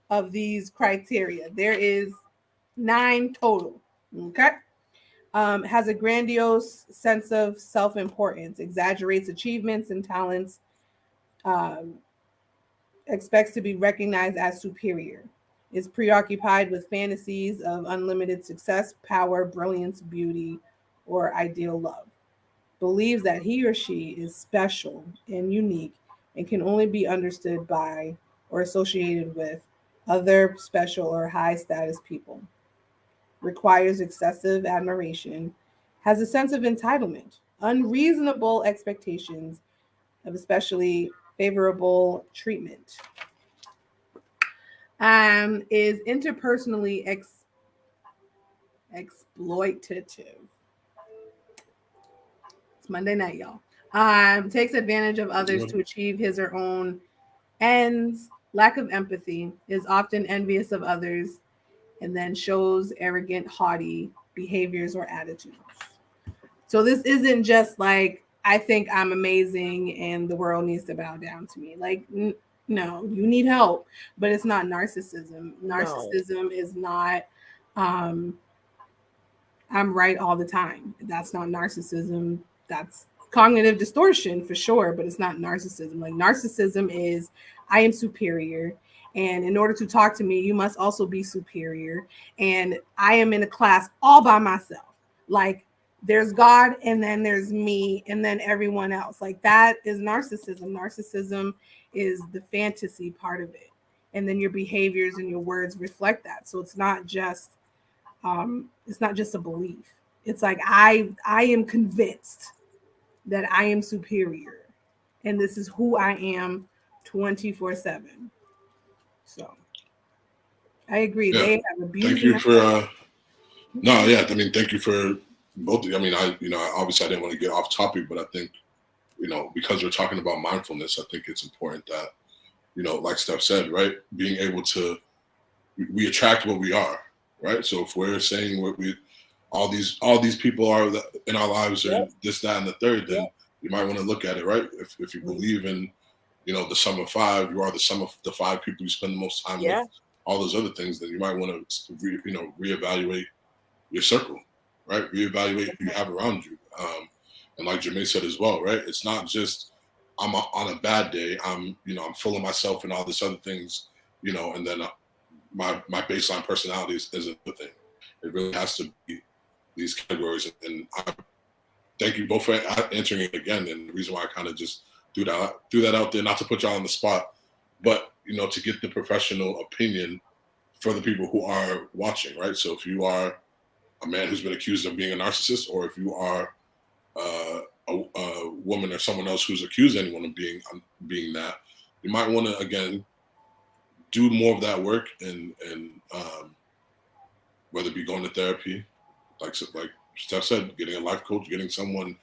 of these criteria. There is 9 total. Okay. Has a grandiose sense of self-importance, exaggerates achievements and talents, expects to be recognized as superior, is preoccupied with fantasies of unlimited success, power, brilliance, beauty, or ideal love, believes that he or she is special and unique and can only be understood by or associated with other special or high status people, requires excessive admiration, has a sense of entitlement, unreasonable expectations of especially favorable treatment, is interpersonally exploitative. It's Monday night, y'all. Takes advantage of others to achieve his or own ends, lack of empathy, is often envious of others, and then shows arrogant, haughty behaviors or attitudes. So this isn't just like, I think I'm amazing and the world needs to bow down to me. Like, no, you need help, but it's not narcissism. Narcissism is not, I'm right all the time. That's not narcissism. That's cognitive distortion for sure, but it's not narcissism. Like, narcissism is, I am superior. And in order to talk to me, you must also be superior. And I am in a class all by myself. Like, there's God, and then there's me, and then everyone else. Like, that is narcissism. Narcissism is the fantasy part of it. And then your behaviors and your words reflect that. So it's not just a belief. It's like, I am convinced that I am superior. And this is who I am 24/7. So I agree. Yeah. They have abused. Thank you for thank you for both of you. I mean, obviously I didn't want to get off topic, but I think, because we're talking about mindfulness, I think it's important that, like Steph said, right, being able to we attract what we are, right? So if we're saying what we all these people are in our lives are Yep. this, that, and the third, then Yep. you might want to look at it, right? If you believe in, the sum of five, you are the sum of the five people you spend the most time with, Yeah. all those other things, then you might want to reevaluate your circle, right? Reevaluate who you have around you. And like Jermaine said as well, right? It's not just on a bad day, I'm full of myself and all this other things, and then my baseline personality is another thing. It really has to be these categories. And I thank you both for answering it again. And the reason why I kind of just threw that out there, not to put y'all on the spot, but to get the professional opinion for the people who are watching, right? So if you are a man who's been accused of being a narcissist, or if you are a woman or someone else who's accused anyone of being that, you might want to again do more of that work, and whether it be going to therapy, like Steph said, getting a life coach, getting someone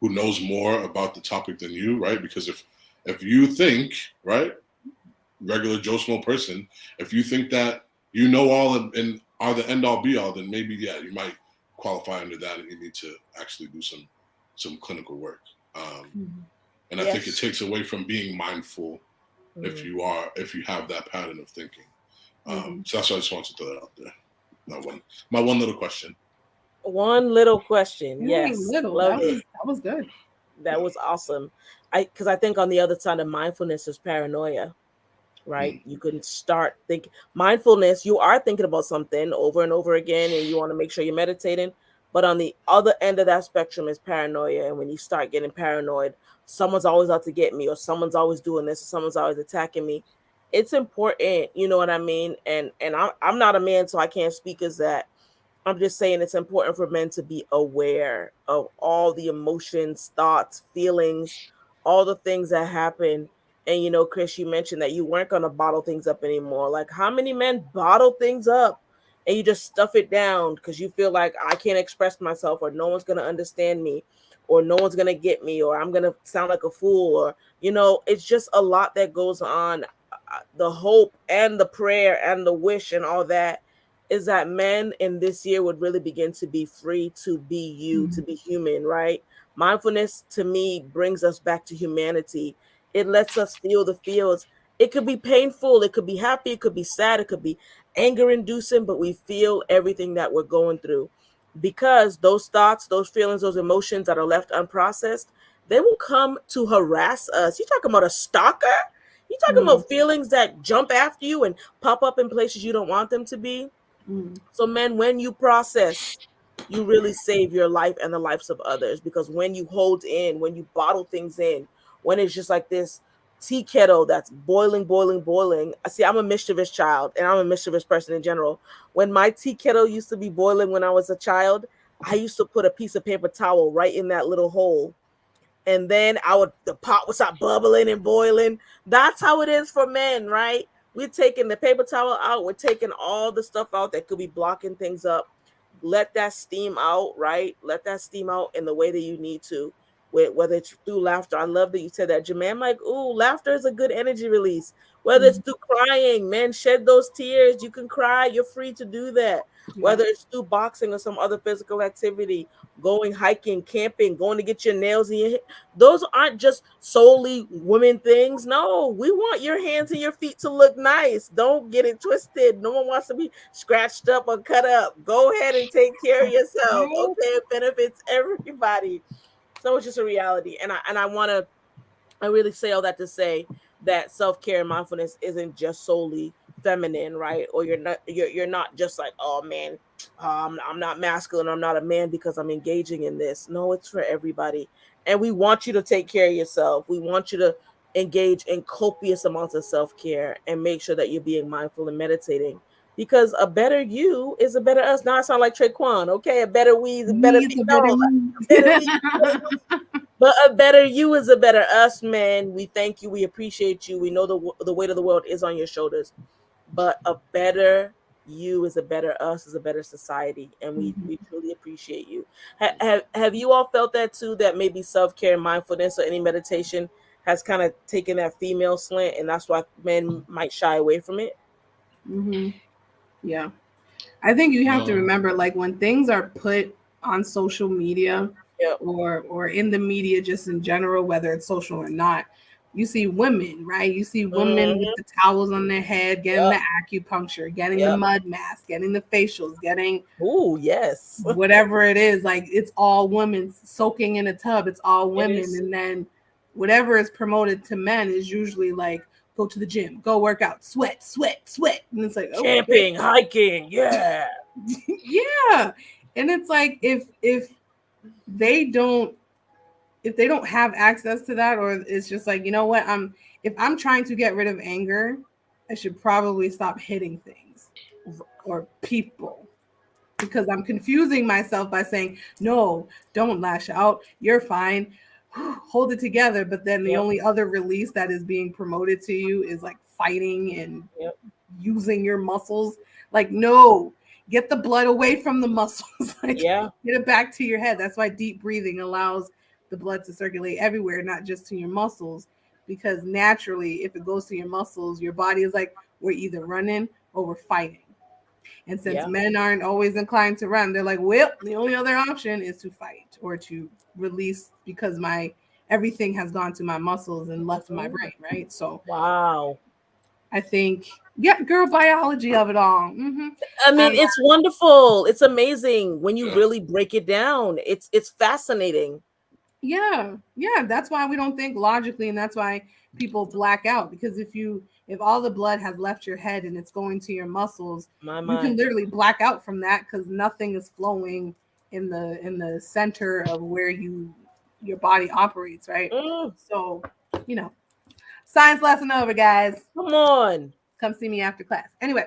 who knows more about the topic than you, right? Because if you think, right, regular Joe Schmo person, if you think that you know all and are the end all be all, then maybe you might qualify under that, and you need to actually do some clinical work. And I think it takes away from being mindful if you have that pattern of thinking. So that's why I just wanted to throw that out there. My one little question. One little question. Dang, Yes. little. Love That it. was good. That was awesome. Because I think on the other side of mindfulness is paranoia, right? You can start thinking mindfulness. You are thinking about something over and over again, and you want to make sure you're meditating. But on the other end of that spectrum is paranoia. And when you start getting paranoid, someone's always out to get me, or someone's always doing this, or someone's always attacking me. It's important, you know what I mean? And I'm not a man, so I can't speak as that. I'm just saying it's important for men to be aware of all the emotions, thoughts, feelings, all the things that happen. And Chris, you mentioned that you weren't going to bottle things up anymore. Like, how many men bottle things up and you just stuff it down because you feel like I can't express myself, or no one's going to understand me, or no one's going to get me, or I'm going to sound like a fool, or it's just a lot that goes on. The hope and the prayer and the wish and all that is that men in this year would really begin to be free to be you, to be human, right? Mindfulness to me brings us back to humanity. It lets us feel the feels. It could be painful, it could be happy, it could be sad, it could be anger inducing, but we feel everything that we're going through, because those thoughts, those feelings, those emotions that are left unprocessed, they will come to harass us. You talking about a stalker? You talking about feelings that jump after you and pop up in places you don't want them to be? So men, when you process, you really save your life and the lives of others, because when you hold in, when you bottle things in, when it's just like this tea kettle that's boiling, boiling, boiling. See, I'm a mischievous child, and I'm a mischievous person in general. When my tea kettle used to be boiling when I was a child, I used to put a piece of paper towel right in that little hole, and then the pot would start bubbling and boiling. That's how it is for men, right? We're taking the paper towel out. We're taking all the stuff out that could be blocking things up. Let that steam out, right? Let that steam out in the way that you need to, whether it's through laughter. I love that you said that, Jermaine. I'm like, ooh, laughter is a good energy release. Whether it's through crying, man, shed those tears. You can cry. You're free to do that. Whether it's through boxing or some other physical activity, going hiking, camping, going to get your nails in your hair. Those aren't just solely women things. No, we want your hands and your feet to look nice. Don't get it twisted. No one wants to be scratched up or cut up. Go ahead and take care of yourself. Okay, it benefits everybody. So it's just a reality. And I really say all that to say that self-care and mindfulness isn't just solely feminine, right? Or you're not just like, oh man, I'm not masculine, I'm not a man because I'm engaging in this. No, it's for everybody. And we want you to take care of yourself. We want you to engage in copious amounts of self-care and make sure that you're being mindful and meditating, because a better you is a better us. Now I sound like Traquan, okay? A better we is a better me. No, a better we. But a better you is a better us, man. We thank you. We appreciate you. We know the weight of the world is on your shoulders. But a better you is a better us, is a better society. And we truly appreciate you. Have you all felt that too, that maybe self-care, mindfulness, or any meditation has kind of taken that female slant, and that's why men might shy away from it? Yeah. I think you have to No. remember, like, when things are put on social media Yep. or in the media just in general, whether it's social or not, you see women, right? You see women with Mm-hmm. the towels on their head, getting Yep. the acupuncture, getting the Yep. mud mask, getting the facials, getting Ooh, yes. whatever it is. Like, it's all women soaking in a tub. It's all It women. is And then whatever is promoted to men is usually like, go to the gym, go work out, sweat, sweat, sweat. And it's like, okay. camping, hiking. Yeah. Yeah. And it's like, they don't if they don't have access to that, or it's just like, you know what, if I'm trying to get rid of anger, I should probably stop hitting things or people, because I'm confusing myself by saying, no, don't lash out, you're fine, hold it together. But then the Yep. only other release that is being promoted to you is like fighting and Yep. using your muscles. Like, no, get the blood away from the muscles. Like, Yeah. get it back to your head. That's why deep breathing allows the blood to circulate everywhere, not just to your muscles. Because naturally, if it goes to your muscles, your body is like, we're either running or we're fighting. And since Yeah. men aren't always inclined to run, they're like, well, the only other option is to fight or to release, because my everything has gone to my muscles and left my Mhm. brain, right? So Wow. I think, yeah, girl, biology of it all. I mean, Um, it's wonderful. It's amazing when you Yeah. really break it down. It's fascinating. yeah, that's why we don't think logically, and that's why people black out. Because if all the blood has left your head and it's going to your muscles, My you can my. literally black out from that, because nothing is flowing in the center of where your body operates, right? Mm, So, you know, science lesson over, guys. come on. Come see me after class. Anyway,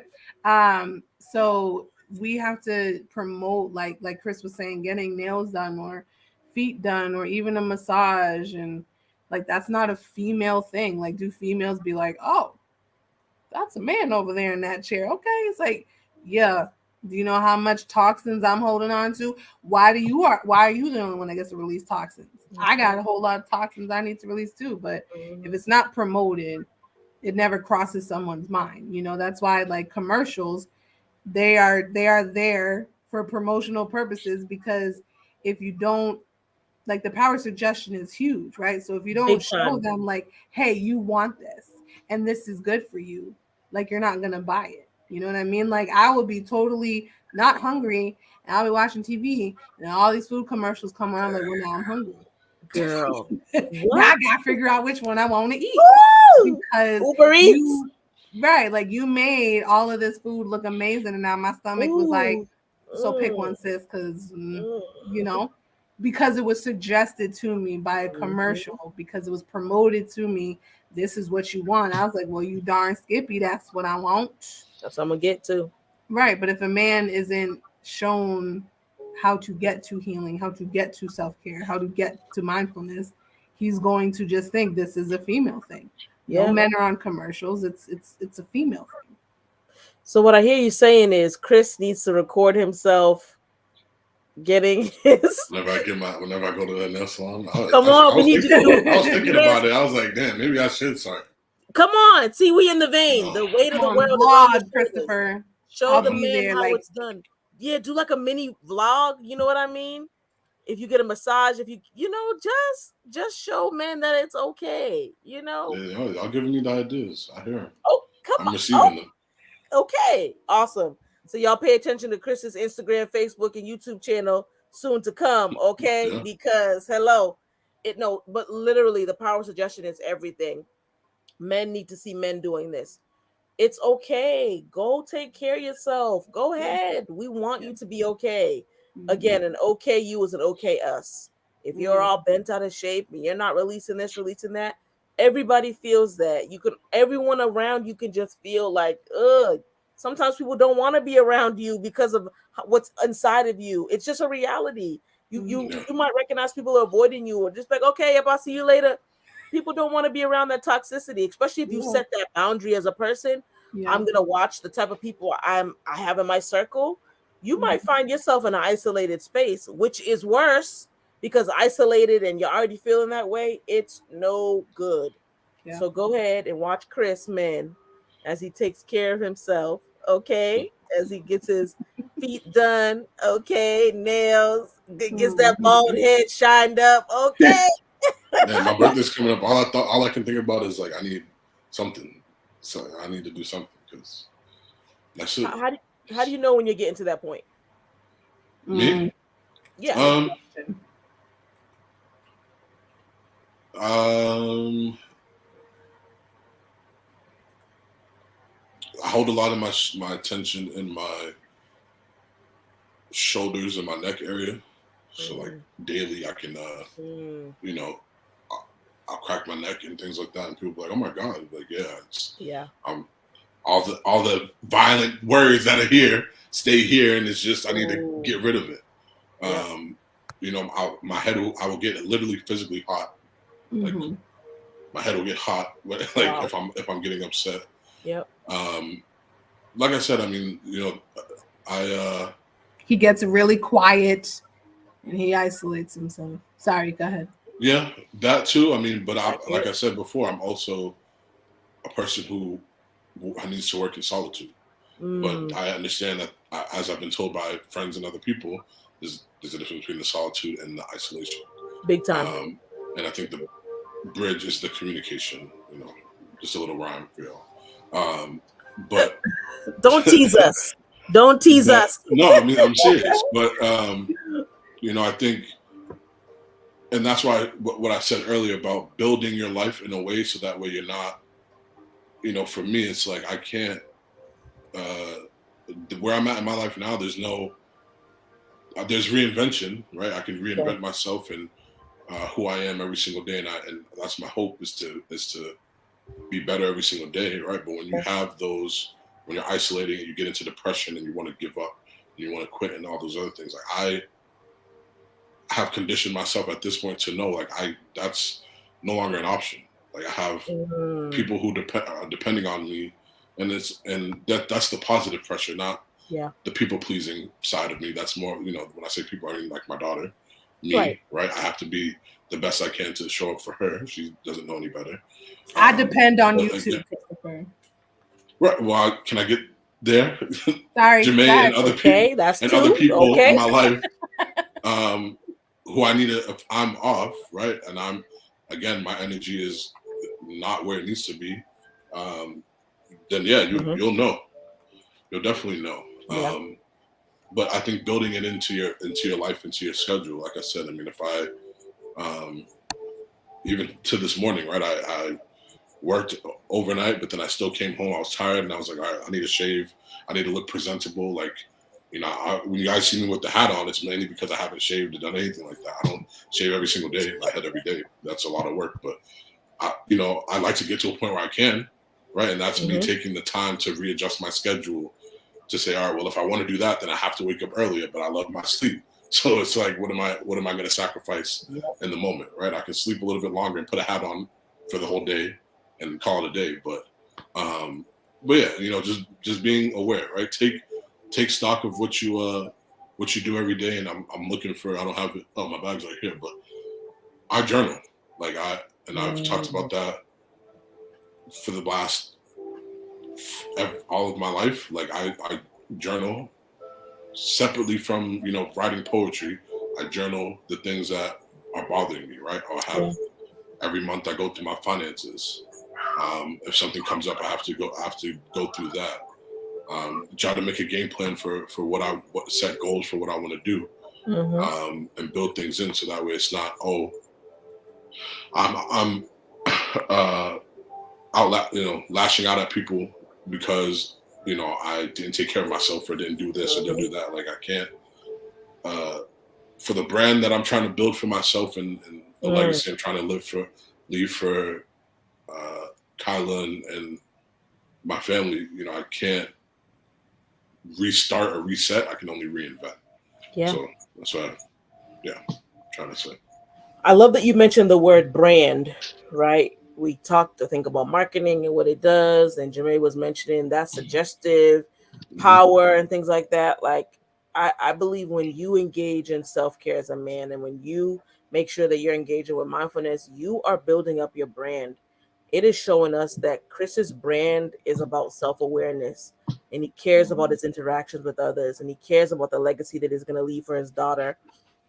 so we have to promote, like Chris was saying, getting nails done or feet done or even a massage. And like, that's not a female thing. Like, do females be like, oh, that's a man over there in that chair? Okay. It's like, yeah. Do you know how much toxins I'm holding on to? Why are you the only one that gets to release toxins? I got a whole lot of toxins I need to release too. But if Mhm. it's not promoted, it never crosses someone's mind. That's why, like, commercials, they are there for promotional purposes. Because if you don't, like, the power suggestion is huge, right? So if you don't Big show time. them, like, hey, you want this and this is good for you, like, you're not gonna buy it. You know what I mean? Like, I would be totally not hungry and I'll be watching TV and all these food commercials come on. I'm like, well, now I'm hungry. Girl. Now I What? gotta figure out which one I want to eat, Woo! because Uber Eats. you right, like, you made all of this food look amazing, and now my stomach was like, Ooh. so pick Mm, one, sis, because you mm, know, because it was suggested to me by a mhm. commercial, because it was promoted to me. This is what you want. I was like, well, you darn Skippy, that's what I want. That's what I'm gonna get to. Right, but if a man isn't shown how to get to healing, how to get to self-care, how to get to mindfulness, he's going to just think this is a female thing. No Yeah. men are on commercials. It's a female thing. So what I hear you saying is Chris needs to record himself getting his. Whenever I go to the nail salon, Come on, we need you to do I was thinking Chris. about it. I was like, damn, maybe I should start. Come on, see, we in the vein. No. The weight of Come the on, world is on your vlog, shoulders. Christopher. Show I'll the No. be men there. how Like, it's done. Yeah, do like a mini vlog. You know what I mean? If you get a massage, if just show men that it's okay. Yeah, y'all giving me the ideas. I hear 'em. Oh, come I'm on. Oh, receiving them. okay, awesome. So y'all pay attention to Chris's Instagram, Facebook, and YouTube channel soon to come, okay? Yeah. Because hello, but literally the power of suggestion is everything. Men need to see men doing this. It's okay. Go take care of yourself. Go yeah, ahead. We want yeah. you to be okay. Mhm. Again, an okay you is an okay us. If you're Mm. all bent out of shape and you're not releasing this, releasing that, everybody feels that. Everyone around you can just feel like, ugh. Sometimes people don't want to be around you because of what's inside of you. It's just a reality. You Mhm. you Yeah. you might recognize people are avoiding you or just like, okay, if I see you later. People don't want to be around that toxicity, especially if you No. set that boundary as a person. Yeah. I'm gonna watch the type of people I have in my circle. You might Mhm. find yourself in an isolated space, which is worse because isolated and you're already feeling that way. It's no good. Yeah. So go ahead and watch Chris, man, as he takes care of himself. Okay. as he gets his feet done. Okay, nails, gets that bald head shined up. Okay. Yeah, my birthday's coming up. All I can think about is like I need something. So I need to do something because that's it. How do you know when you're getting to that point? Me? Yeah. I hold a lot of my attention in my shoulders and my neck area. So like daily I can you know, I'll crack my neck and things like that, and people are like, oh my god, like Yeah. All the violent words that are here stay here, and it's just I need to get rid of it. You know, I will get literally physically hot. Like my head will get hot, like if I'm getting upset. Yep. Like I said, I mean, you know, he gets really quiet and he isolates himself. Sorry, go ahead. Yeah, that too. I mean, but like I said before, I'm also a person who needs to work in solitude. But I understand that, as I've been told by friends and other people, there's a difference between the solitude and the isolation. Big time. And I think the bridge is the communication. You know, just a little rhyme for y'all. But don't tease us. Don't tease us. No, I mean I'm serious. But you know, I think, and that's why what I said earlier about building your life in a way so that way you're not, you know, for me it's like I can't. Where I'm at in my life now, there's reinvention, right? I can reinvent myself and who I am every single day, and that's my hope is to be better every single day, right? But when you have those, when you're isolating and you get into depression and you want to give up and you want to quit and all those other things, like I have conditioned myself at this point to know, like that's no longer an option. Like I have people who are depending on me. And that's the positive pressure, not the people pleasing side of me. That's more, you know, when I say people, I mean like my daughter, me, right? I have to be the best I can to show up for her. She doesn't know any better. I depend on you too, Christopher. Right. Well, can I get there? Sorry, Jermaine and other people, other people in my life, who I need if I'm off, right? And again, my energy is not where it needs to be. Then you'll know. You'll definitely know. But I think building it into your life, into your schedule, like I said, I mean, if I even to this morning, right? I worked overnight, but then I still came home. I was tired, and I was like, all right, I need to shave. I need to look presentable. Like, you know, when you guys see me with the hat on, it's mainly because I haven't shaved or done anything like that. I don't shave every single day. My head every day. That's a lot of work, but I like to get to a point where I can. Right. And that's me taking the time to readjust my schedule to say, all right, well, if I want to do that, then I have to wake up earlier, but I love my sleep. So it's like, what am I going to sacrifice in the moment? Right. I can sleep a little bit longer and put a hat on for the whole day and call it a day. But yeah, you know, just being aware, right. Take stock of what you do every day. And I'm looking for, I don't have it. Oh, my bag's right here, but I journal. Like I've talked about that for the last all of my life. Like I journal separately from, you know, writing poetry. I journal the things that are bothering me, right? I'll have every month I go through my finances. If something comes up, I have to go through that. Try to make a game plan for set goals for what I want to do, and build things in so that way it's not, I'm lashing out at people because, you know, I didn't take care of myself or didn't do this or didn't do that. Like I can't, for the brand that I'm trying to build for myself and the legacy I'm trying to leave for Kyla and my family, you know, I can't restart or reset. I can only reinvent. Yeah. So that's what I'm trying to say. I love that you mentioned the word brand, right? We talked, I think, about marketing and what it does, and Jermaine was mentioning that suggestive power and things like that. Like, I believe when you engage in self-care as a man, and when you make sure that you're engaging with mindfulness, you are building up your brand. it is showing us that Chris's brand is about self awareness, and he cares about his interactions with others, and he cares about the legacy that he's going to leave for his daughter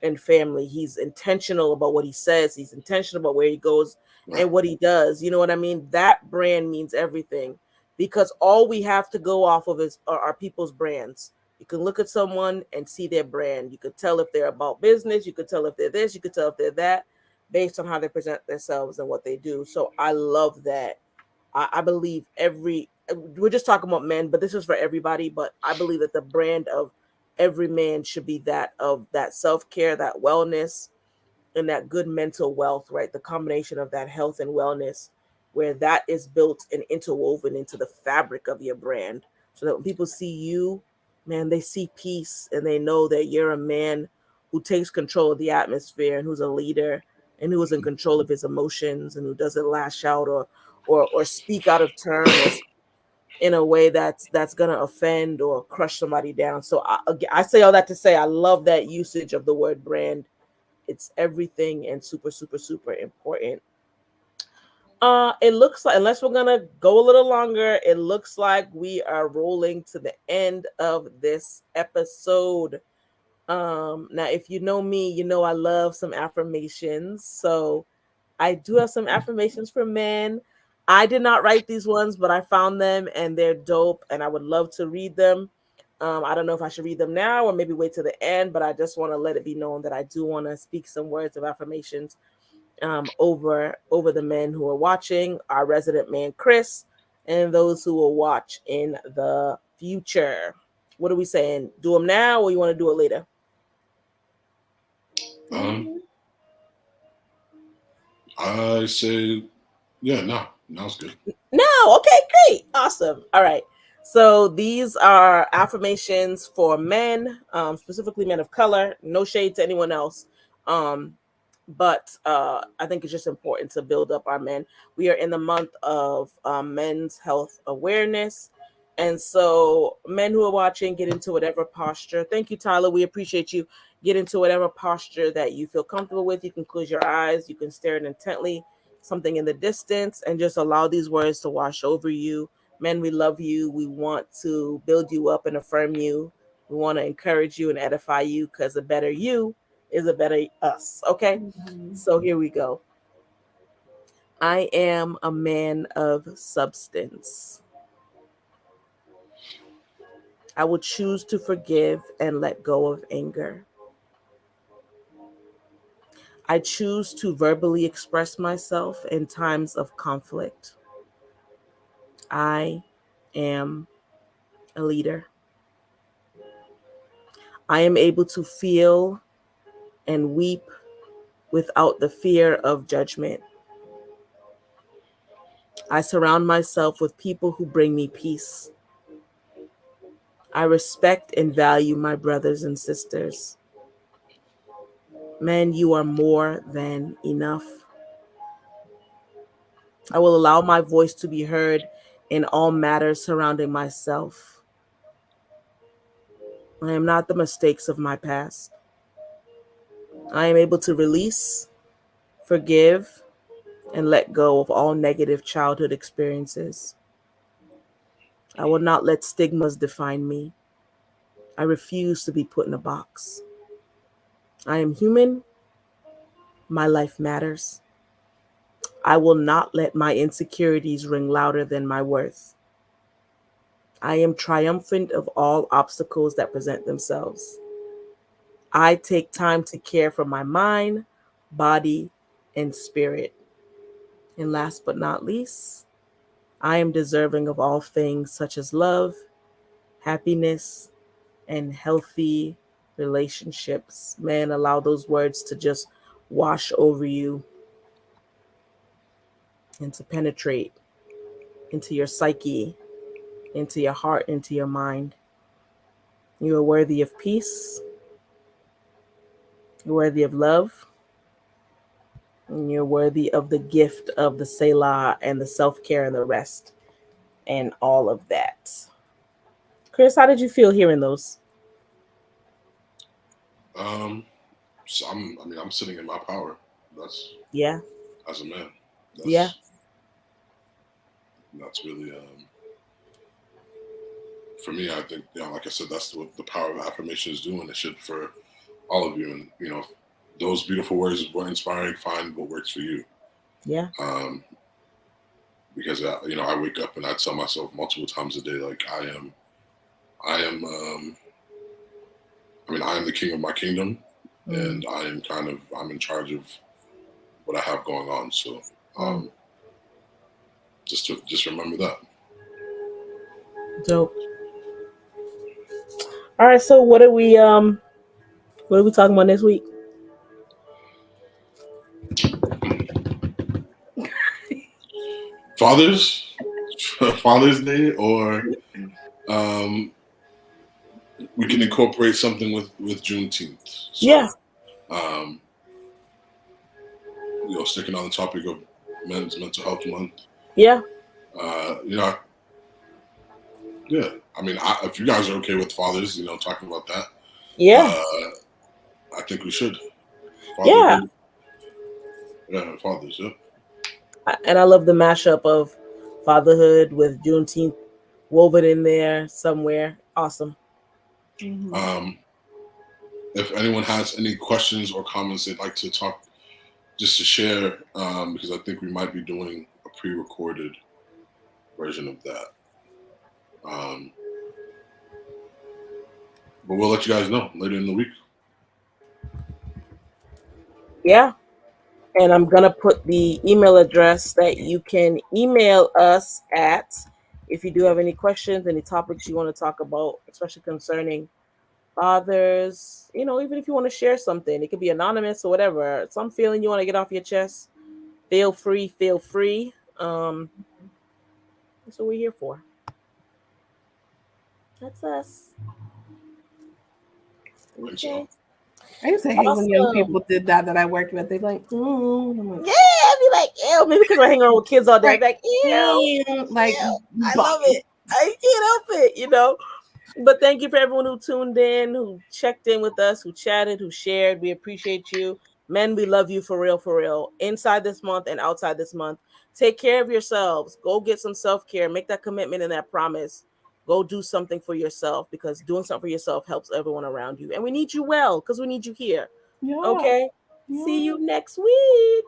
and family. He's intentional about what he says, he's intentional about where he goes Right. and what he does. You know what I mean? That brand means everything, because all we have to go off of is are people's brands. You can look at someone and see their brand. You could tell if they're about business, you could tell if they're this, you could tell if they're that, based on how they present themselves and what they do. So I love that. I believe we're just talking about men, but this is for everybody. But I believe that the brand of every man should be that of that self care, that wellness, and that good mental wealth, right? The combination of that health and wellness, where that is built and interwoven into the fabric of your brand. So that when people see you, man, they see peace and they know that you're a man who takes control of the atmosphere and who's a leader and who is in control of his emotions and who doesn't lash out or speak out of turn or in a way that's gonna offend or crush somebody down. So I say all that to say I love that usage of the word brand. It's everything and super, super, super important. It looks like, unless we're gonna go a little longer, it looks like we are rolling to the end of this episode. Now, if you know me, you know I love some affirmations. So I do have some affirmations for men. I did not write these ones, but I found them and they're dope, and I would love to read them. I don't know if I should read them now or maybe wait to the end, but I just want to let it be known that I do want to speak some words of affirmations over the men who are watching, our resident man Chris, and those who will watch in the future. What are we saying? Do them now, or you want to do it later? Um, I say, yeah, no, now's good. No, okay, great, awesome. All right. So these are affirmations for men, specifically men of color. No shade to anyone else. Um, but I think it's just important to build up our men. We are in the month of men's health awareness. And so, men who are watching, get into whatever posture. Thank you, Tyler. We appreciate you. Get into whatever posture that you feel comfortable with. You can close your eyes, you can stare intently, something in the distance, and just allow these words to wash over you. Men, we love you. We want to build you up and affirm you. We want to encourage you and edify you, because a better you is a better us. Okay? Mhm. So here we go. I am a man of substance. I will choose to forgive and let go of anger. I choose to verbally express myself in times of conflict. I am a leader. I am able to feel and weep without the fear of judgment. I surround myself with people who bring me peace. I respect and value my brothers and sisters. Men, you are more than enough. I will allow my voice to be heard in all matters surrounding myself. I am not the mistakes of my past. I am able to release, forgive, and let go of all negative childhood experiences. I will not let stigmas define me. I refuse to be put in a box. I am human. My life matters. I will not let my insecurities ring louder than my worth. I am triumphant of all obstacles that present themselves. I take time to care for my mind, body, and spirit. And last but not least, I am deserving of all things such as love, happiness, and healthy relationships. Man, allow those words to just wash over you and to penetrate into your psyche, into your heart, into your mind. You are worthy of peace, you're worthy of love, and you're worthy of the gift of the Selah and the self care and the rest and all of that. Chris, how did you feel hearing those? So I'm sitting in my power. That's Yeah, as a man. yeah, That's And that's really, for me, I think, like I said, that's what the power of affirmations do, and it should for all of you. And those beautiful words were inspiring. Find what works for you. Yeah. Because I wake up and I tell myself multiple times a day, like I am. I am the king of my kingdom, and I'm in charge of what I have going on. So, just remember that. Dope. All right. So what are we talking about this week? Father's Day, or we can incorporate something with Juneteenth. So, yeah. Sticking on the topic of Men's Mental Health Month. Yeah. Yeah. I mean, if you guys are okay with fathers, talking about that. Yeah. I think we should. Yeah. Yeah, fathers. Yeah. And I love the mashup of fatherhood with Juneteenth woven in there somewhere. Awesome. Mm-hmm. If anyone has any questions or comments they'd like to talk, just to share, because I think we might be doing a pre-recorded version of that. But we'll let you guys know later in the week. Yeah. And I'm going to put the email address that you can email us at if you do have any questions, any topics you want to talk about, especially concerning fathers. Even if you want to share something, it could be anonymous or whatever. Some feeling you want to get off your chest, feel free. That's what we're here for. That's us. Okay. I used to hate when young people did that I worked with. They're like, like, yeah, I'd be like, ew. Maybe because I hang around with kids all day. I'd be like, ew. Like, I love it. I can't help it, But thank you for everyone who tuned in, who checked in with us, who chatted, who shared. We appreciate you. Men, we love you for real. Inside this month and outside this month. Take care of yourselves. Go get some self-care. Make that commitment and that promise. Go do something for yourself, because doing something for yourself helps everyone around you. And we need you well, because we need you here. Yeah. Okay? Yeah. See you next week.